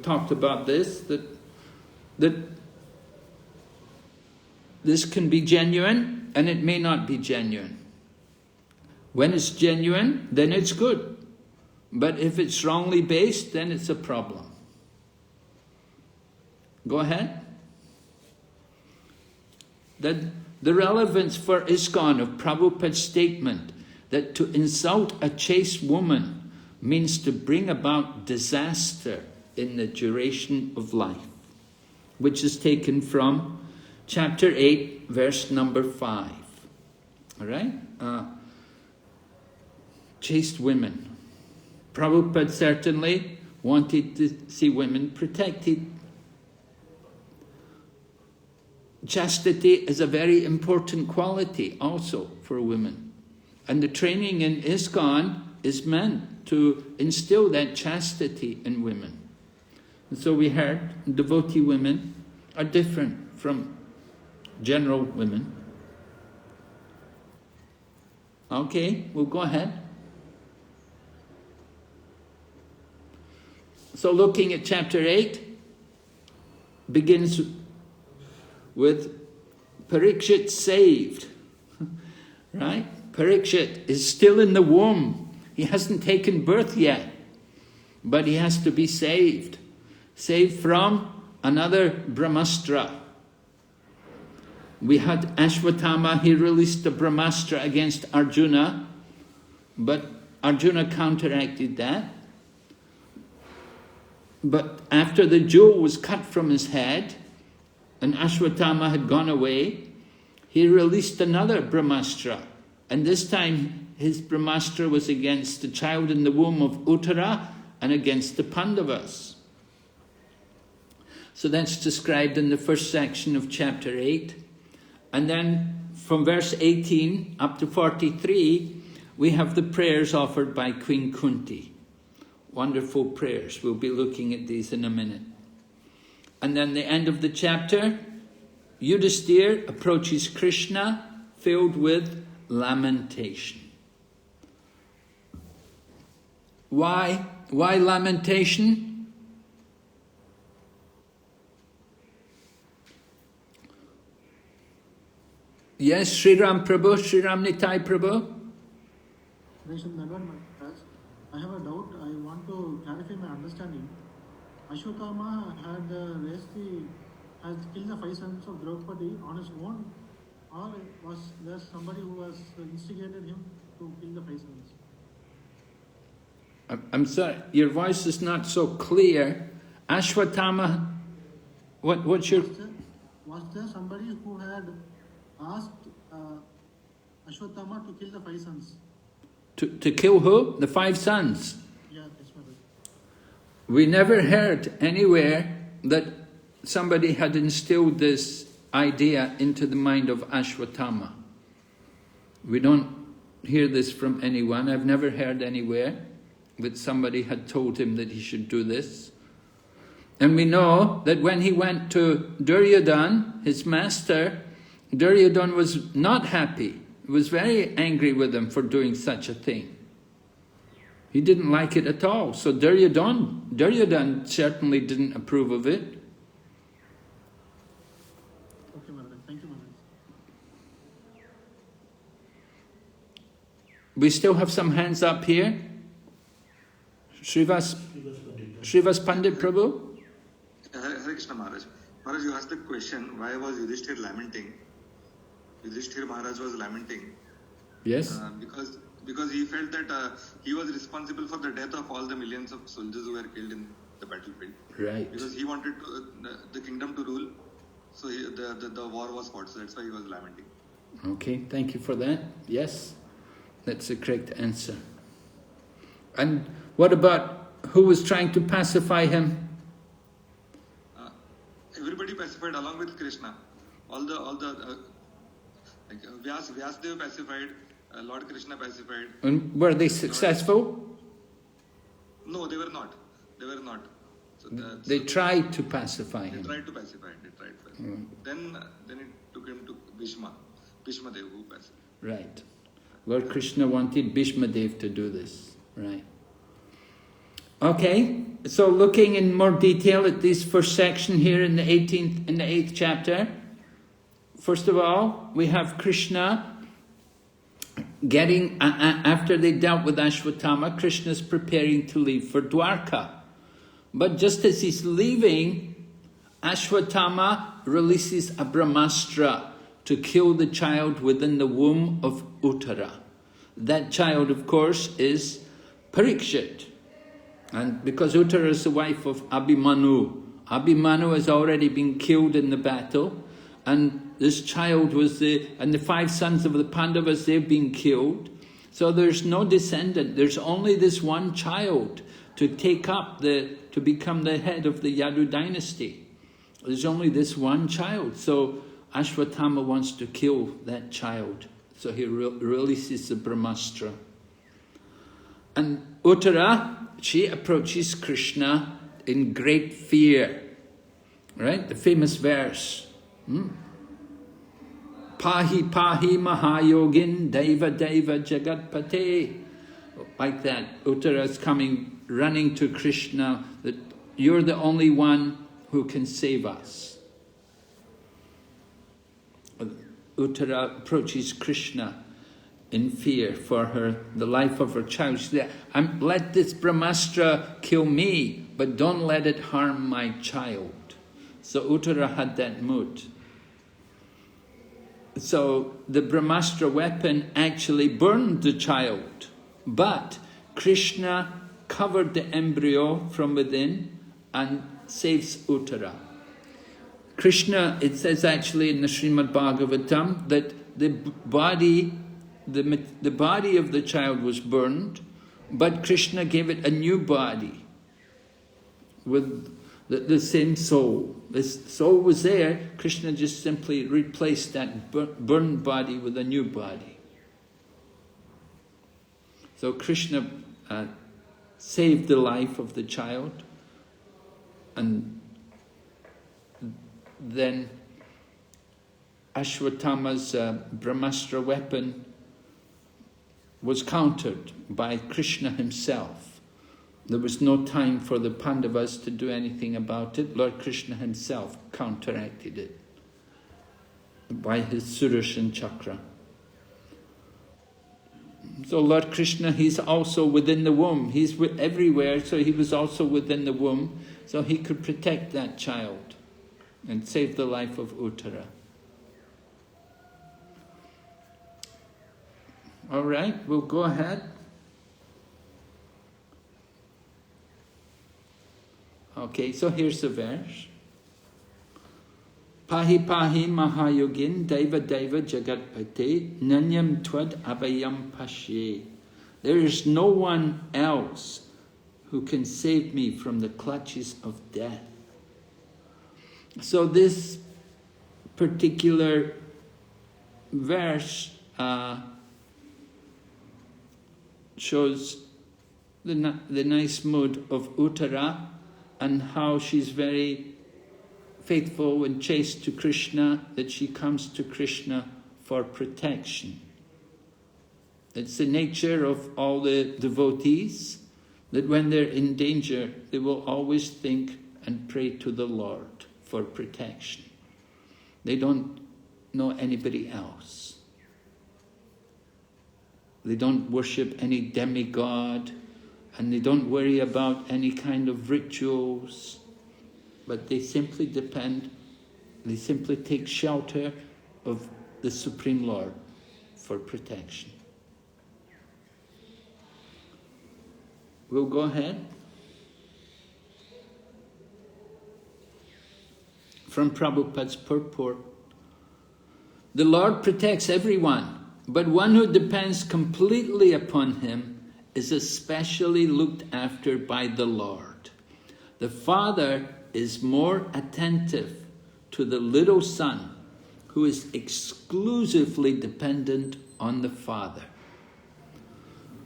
talked about this, that this can be genuine and it may not be genuine. When it's genuine, then it's good. But if it's wrongly based, then it's a problem. Go ahead. The relevance for ISKCON of Prabhupada's statement that to insult a chaste woman means to bring about disaster in the duration of life, which is taken from chapter 8, verse number 5. All right? Chaste women. Prabhupada certainly wanted to see women protected. Chastity is a very important quality also for women. And the training in ISKCON is meant to instill that chastity in women. And so we heard devotee women are different from general women. Okay, we'll go ahead. So looking at chapter 8, begins with Parikshit saved. Right? Parikshit is still in the womb. He hasn't taken birth yet. But he has to be saved. Saved from another Brahmastra. We had Ashwatthama, he released the Brahmastra against Arjuna. But Arjuna counteracted that. But after the jewel was cut from his head, and Ashwatthama had gone away, he released another Brahmastra. And this time his Brahmastra was against the child in the womb of Uttara and against the Pandavas. So that's described in the first section of chapter 8. And then from verse 18 up to 43, we have the prayers offered by Queen Kunti. Wonderful prayers. We'll be looking at these in a minute. And then the end of the chapter, Yudhisthira approaches Krishna filled with lamentation. Why lamentation? Yes, Sri Ram Prabhu, Sri Ram Nitai Prabhu. I have a doubt. I want to clarify my understanding. Ashwatthama has killed the 5 sons of Draupadi on his own, or was there somebody who has instigated him to kill the 5 sons? I'm sorry, your voice is not so clear. Ashwatthama, what's your... Was there somebody who had asked Ashwatthama to kill the 5 sons? To kill who? The 5 sons? Yeah, that's what it. We never heard anywhere that somebody had instilled this idea into the mind of Ashwatthama. We don't hear this from anyone. I've never heard anywhere that somebody had told him that he should do this. And we know that when he went to Duryodhana, his master, Duryodhana was not happy. He was very angry with him for doing such a thing. He didn't like it at all. So Duryodhana certainly didn't approve of it. Okay, Maharaj. Thank you, Maharaj. We still have some hands up here. Srivas Pandit Prabhu. Hare Krishna Maharaj. Maharaj, you asked the question, why was Yudhishthira lamenting? Yudhishthira Maharaj was lamenting. Yes. Because he felt that he was responsible for the death of all the millions of soldiers who were killed in the battlefield. Right. Because he wanted the kingdom to rule, so the war was fought. So that's why he was lamenting. Okay, thank you for that. Yes, that's the correct answer. And what about who was trying to pacify him? pacified along with Krishna. All the like Vyasdev pacified, Lord Krishna pacified. And were they successful? No, they were not. They were not. So they tried to pacify him. They tried to pacify. Then it took him to Bhishma Dev who pacified. Right. Lord Krishna wanted Bhishma Dev to do this. Right. Okay. So looking in more detail at this first section here in the 8th chapter. First of all, we have Krishna getting, after they dealt with Ashwatthama, Krishna's preparing to leave for Dwarka. But just as he's leaving, Ashwatthama releases a Brahmastra to kill the child within the womb of Uttara. That child, of course, is Parikshit. And because Uttara is the wife of Abhimanyu, Abhimanyu has already been killed in the battle, and this child was and the 5 sons of the Pandavas, they've been killed. So there's no descendant, there's only this one child to take up to become the head of the Yadu dynasty. There's only this one child. So Ashwatthama wants to kill that child. So he releases the Brahmastra. And Uttara, she approaches Krishna in great fear. Right? The famous verse. Pahi pahi mahayogin deva deva jagatpate. Like that. Uttara is coming, running to Krishna, that you're the only one who can save us. Uttara approaches Krishna in fear for the life of her child. She said, let this Brahmastra kill me, but don't let it harm my child. So Uttara had that mood. So the Brahmastra weapon actually burned the child, but Krishna covered the embryo from within and saves Uttara. Krishna, it says actually in the Srimad Bhagavatam that the body of the child was burned, but Krishna gave it a new body with the same soul. This soul was there, Krishna just simply replaced that burned body with a new body. So Krishna saved the life of the child, and then Ashwatthama's Brahmastra weapon was countered by Krishna himself. There was no time for the Pandavas to do anything about it. Lord Krishna himself counteracted it by his Sudarshan Chakra. So Lord Krishna, he's also within the womb. He's everywhere, so he was also within the womb, so he could protect that child and save the life of Uttara. All right, we'll go ahead. Okay, so here's the verse. Pahi pahi mahayogin deva deva jagatpate nanyam twad abhayam pashe. There is no one else who can save me from the clutches of death. So this particular verse shows the nice mood of Uttara and how she's very faithful and chaste to Krishna, that she comes to Krishna for protection. It's the nature of all the devotees that when they're in danger, they will always think and pray to the Lord for protection. They don't know anybody else. They don't worship any demigod, and they don't worry about any kind of rituals, but they simply they simply take shelter of the Supreme Lord for protection. We'll go ahead. From Prabhupada's purport. The Lord protects everyone, but one who depends completely upon him is especially looked after by the Lord. The Father is more attentive to the little son who is exclusively dependent on the father.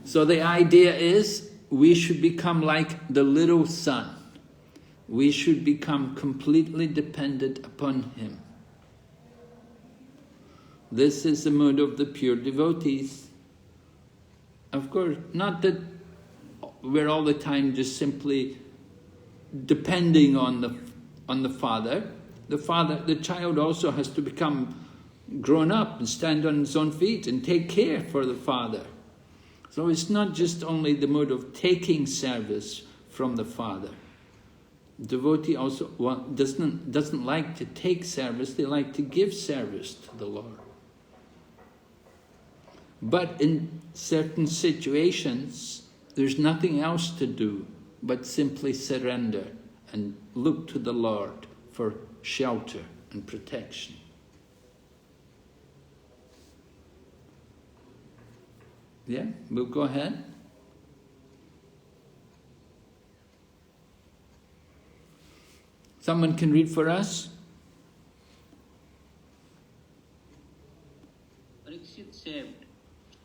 So the idea is we should become like the little son. We should become completely dependent upon him. This is the mood of the pure devotees. Of course, not that we're all the time just simply depending on the father. The child also has to become grown up and stand on his own feet and take care for the father. So it's not just only the mode of taking service from the father. Devotee also doesn't like to take service, they like to give service to the Lord. But in certain situations, there's nothing else to do but simply surrender and look to the Lord for shelter and protection. Yeah, we'll go ahead. Someone can read for us? Parikshit said,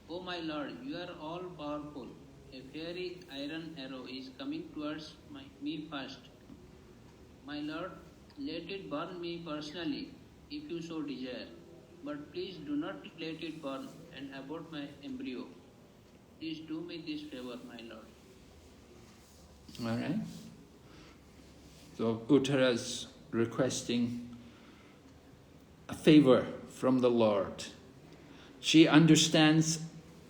"O my Lord, you are all powerful. A fiery iron arrow is coming towards me first. My Lord, let it burn me personally, if you so desire. But please do not let it burn and abort my embryo. Please do me this favor, my Lord." All right. So Uttara's requesting a favor from the Lord. She understands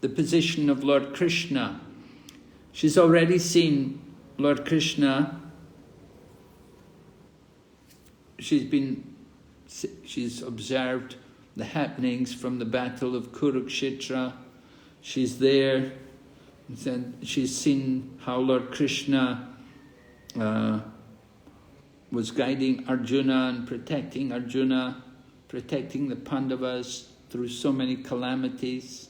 the position of Lord Krishna. She's already seen Lord Krishna. She's observed the happenings from the battle of Kurukshetra. She's there. She's seen how Lord Krishna was guiding Arjuna and protecting Arjuna, protecting the Pandavas through so many calamities.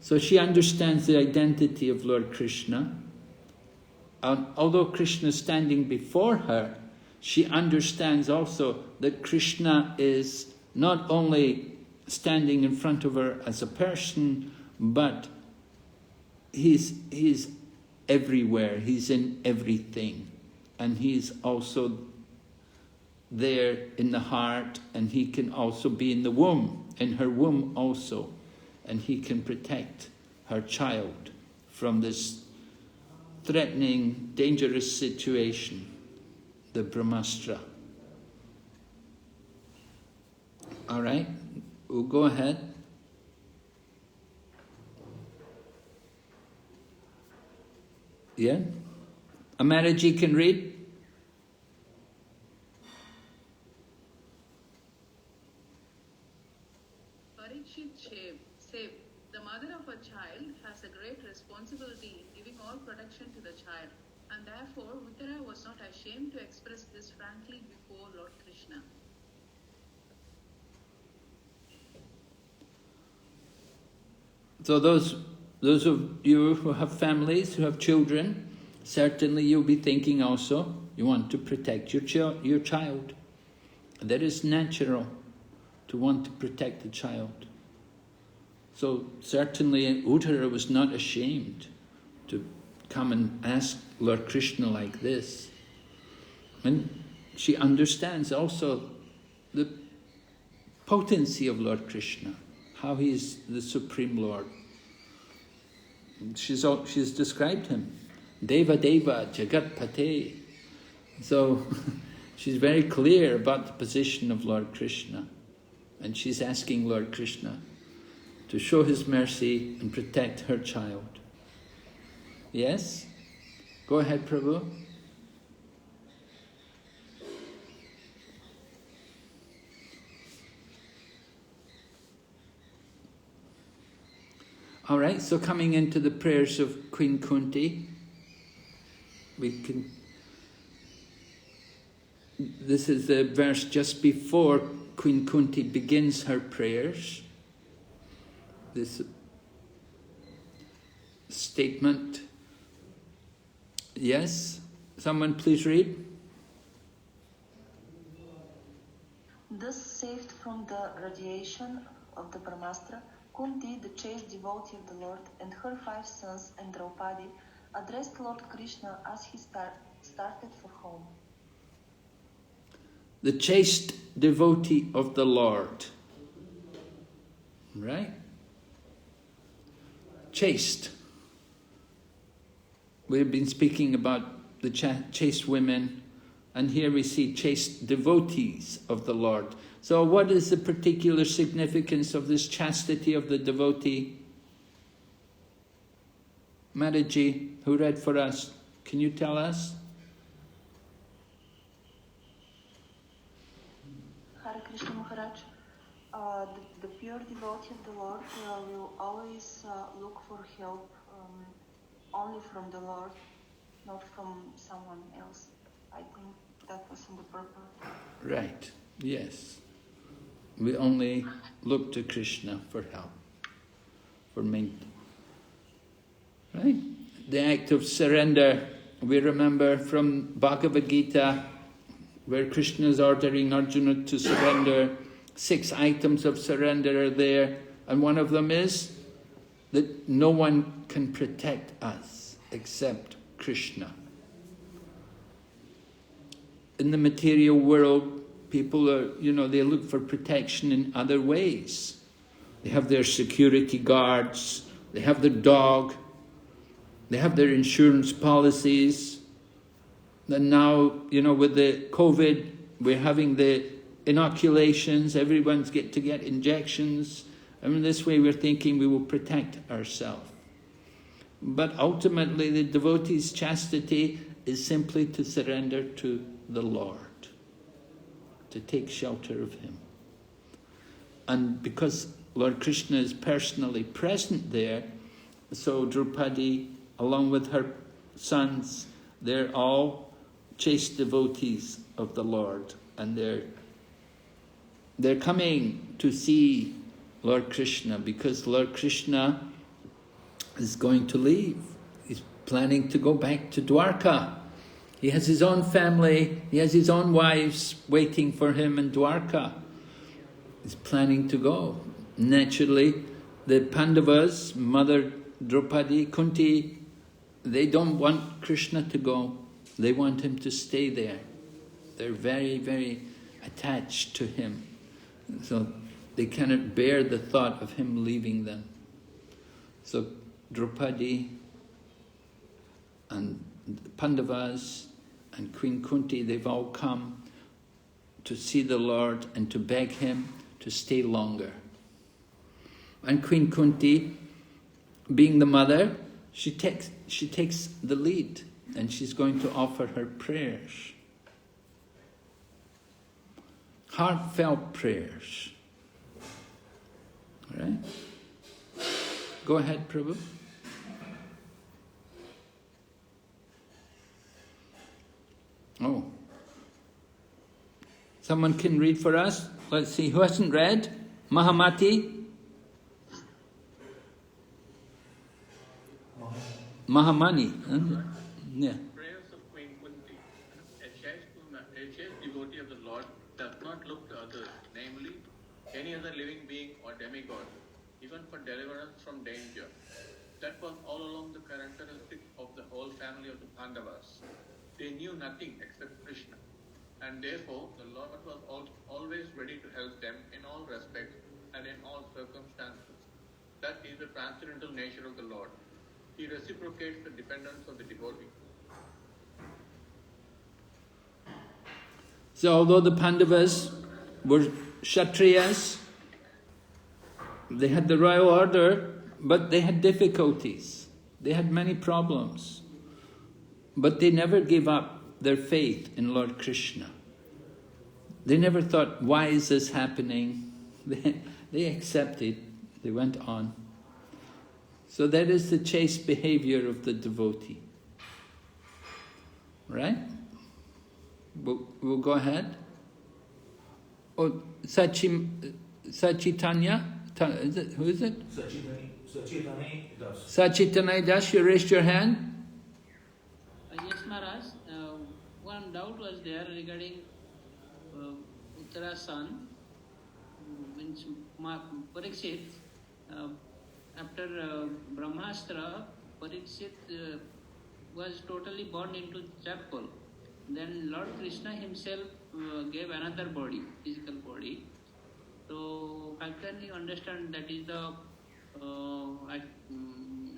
So she understands the identity of Lord Krishna. Although Krishna is standing before her, she understands also that Krishna is not only standing in front of her as a person, but he's everywhere, he's in everything. And he's also there in the heart, and he can also be in the womb, in her womb also. And he can protect her child from this threatening, dangerous situation, the Brahmastra. All right, we'll go ahead. Yeah? Amaraji can read. Parikshit said, "The mother of a child has a great responsibility in giving all protection to the child, and therefore Uttara was not ashamed to express this frankly before Lord Krishna." So those of you who have families, who have children, certainly you'll be thinking also, you want to protect your child. That is natural, to want to protect the child. So certainly Uttara was not ashamed to come and ask Lord Krishna like this. And she understands also the potency of Lord Krishna, how he is the Supreme Lord. She's described him, Deva Deva Jagat Pate. So she's very clear about the position of Lord Krishna. And she's asking Lord Krishna to show his mercy and protect her child. Yes? Go ahead, Prabhu. All right, so coming into the prayers of Queen Kunti, this is the verse just before Queen Kunti begins her prayers. This statement. Yes? Someone please read. saved from the radiation of the Brahmastra, Kunti, the chaste devotee of the Lord, and her 5 sons and Draupadi addressed Lord Krishna as he started for home. The chaste devotee of the Lord. Right? Chaste. We've been speaking about the chaste women, and here we see chaste devotees of the Lord. So what is the particular significance of this chastity of the devotee? Mataji, who read for us, can you tell us? Hare Krishna Maharaj, the pure devotee of the Lord will always look for help only from the Lord, not from someone else. I think that was in the purport. Right, yes. We only look to Krishna for help, for maintenance. Right? The act of surrender, we remember from Bhagavad Gita, where Krishna is ordering Arjuna to surrender. 6 items of surrender are there, and one of them is that no one can protect us except Krishna. In the material world, people are, they look for protection in other ways. They have their security guards, they have their dog, they have their insurance policies. And now, with the COVID, we're having the inoculations, everyone's get injections. And this way we're thinking we will protect ourselves. But ultimately the devotee's chastity is simply to surrender to the Lord, to take shelter of Him. And because Lord Krishna is personally present there, so Draupadi, along with her sons, they're all chaste devotees of the Lord, and they're coming to see Lord Krishna because Lord Krishna is going to leave. He's planning to go back to Dwarka. He has his own family, he has his own wives waiting for him in Dwarka. He's planning to go. Naturally, the Pandavas, Mother Draupadi, Kunti, they don't want Krishna to go. They want him to stay there. They're very, very attached to him. So they cannot bear the thought of him leaving them. So Draupadi and Pandavas and Queen Kunti, they've all come to see the Lord and to beg him to stay longer. And Queen Kunti, being the mother, she takes the lead, and she's going to offer her prayers. Heartfelt prayers. All right? Go ahead, Prabhu. Oh. Someone can read for us? Let's see, who hasn't read? Mahamati? Mahamani. Yeah. Prayers of Queen Kunti. A chaste devotee of the Lord does not look to others, namely any other living being or demigod, even for deliverance from danger. That was all along the characteristic of the whole family of the Pandavas. They knew nothing except Krishna, and therefore the Lord was always ready to help them in all respects and in all circumstances. That is the transcendental nature of the Lord. He reciprocates the dependence of the devotee. So although the Pandavas were Kshatriyas, they had the royal order, but they had difficulties. They had many problems. But they never gave up their faith in Lord Krishna. They never thought, why is this happening? They accepted, they went on. So that is the chaste behavior of the devotee. Right? We'll go ahead. Oh, Sachitanya? Who is it? Sachitanya Das. Sachitanya Das, you raised your hand? Yes, Maharaj. One doubt was there regarding Uttara's son. means Parikshit, after Brahmastra, Parikshit was totally born into charcoal. Then Lord Krishna himself gave another body, physical body. So how can you understand that is the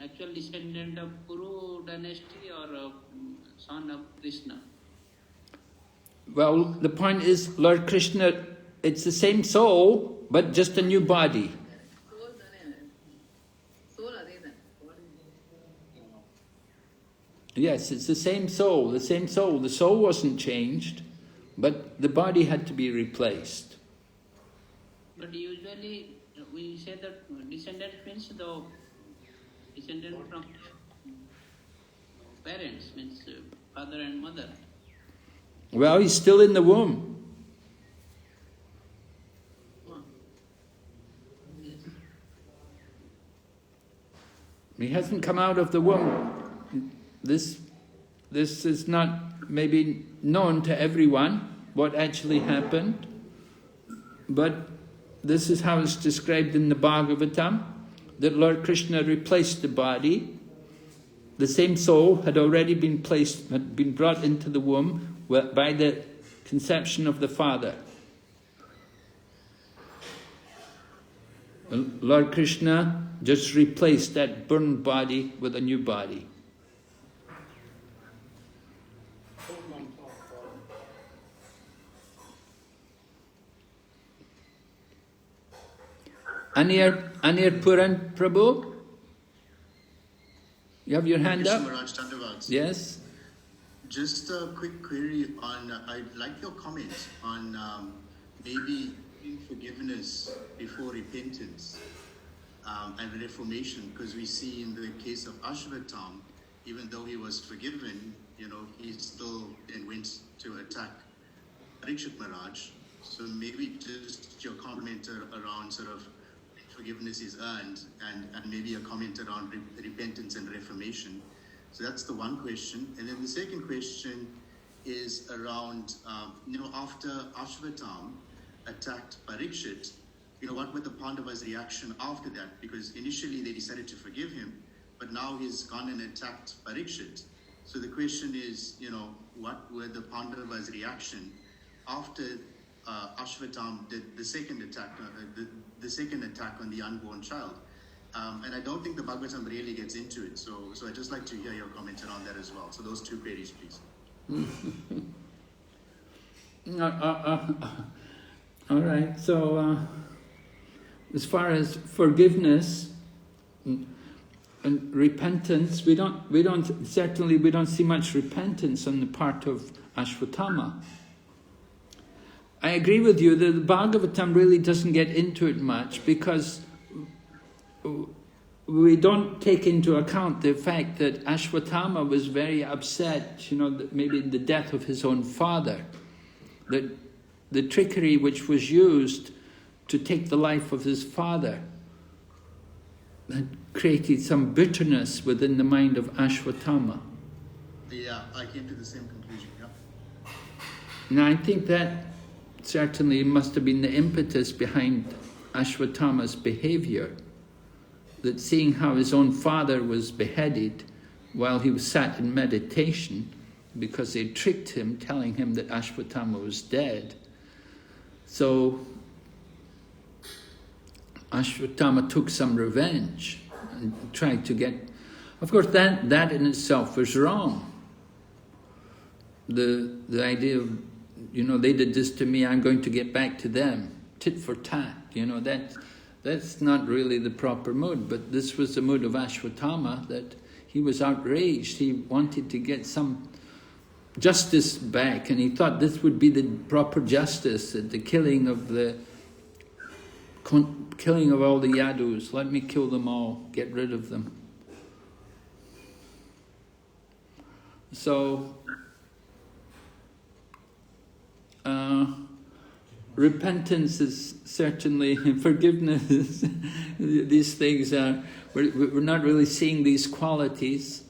actual descendant of Kuru dynasty or son of Krishna? Well, the point is, Lord Krishna, it's the same soul, but just a new body. Yes, it's the same soul, the same soul. The soul wasn't changed, but the body had to be replaced. But usually we say that descendant means the descendant from parents, means father and mother. Well, he's still in the womb. He hasn't come out of the womb. This is not maybe known to everyone, what actually happened, but this is how it's described in the Bhagavatam, that Lord Krishna replaced the body. The same soul had already been brought into the womb by the conception of the father. Lord Krishna just replaced that burned body with a new body. Anir Puran Prabhu? You have your hand up? Yes? Just a quick query on, I'd like your comment on maybe forgiveness before repentance and reformation, because we see in the case of Ashvatam, even though he was forgiven, he still then went to attack Parikshit Maharaj. So maybe just your comment around sort of forgiveness is earned, and maybe a comment around repentance and reformation. So that's the one question. And then the second question is around, after Ashvatam attacked Parikshit, what were the Pandavas' reaction after that? Because initially they decided to forgive him, but now he's gone and attacked Parikshit. So the question is, what were the Pandavas' reaction after Ashvatam did the second attack, the second attack on the unborn child? And I don't think the Bhagavatam really gets into it. So I'd just like to hear your comment around that as well. So those two queries, please. All right. So as far as forgiveness and repentance, we don't see much repentance on the part of Ashvatthama. I agree with you that the Bhagavatam really doesn't get into it much, because we don't take into account the fact that Ashvatthama was very upset, maybe the death of his own father, that the trickery which was used to take the life of his father had created some bitterness within the mind of Ashvatthama. Yeah, I came to the same conclusion, yeah. Now I think that certainly must have been the impetus behind Ashvatthama's behavior, that seeing how his own father was beheaded while he was sat in meditation, because they tricked him, telling him that Ashvatthama was dead. So Ashvatthama took some revenge and tried to get... Of course, that in itself was wrong. The idea of, they did this to me, I'm going to get back to them. Tit for tat, that's not really the proper mood. But this was the mood of Ashvatthama, that he was outraged. He wanted to get some justice back, and he thought this would be the proper justice, the killing of all the Yadus. Let me kill them all, get rid of them. So repentance is certainly forgiveness. These things are, we're not really seeing these qualities.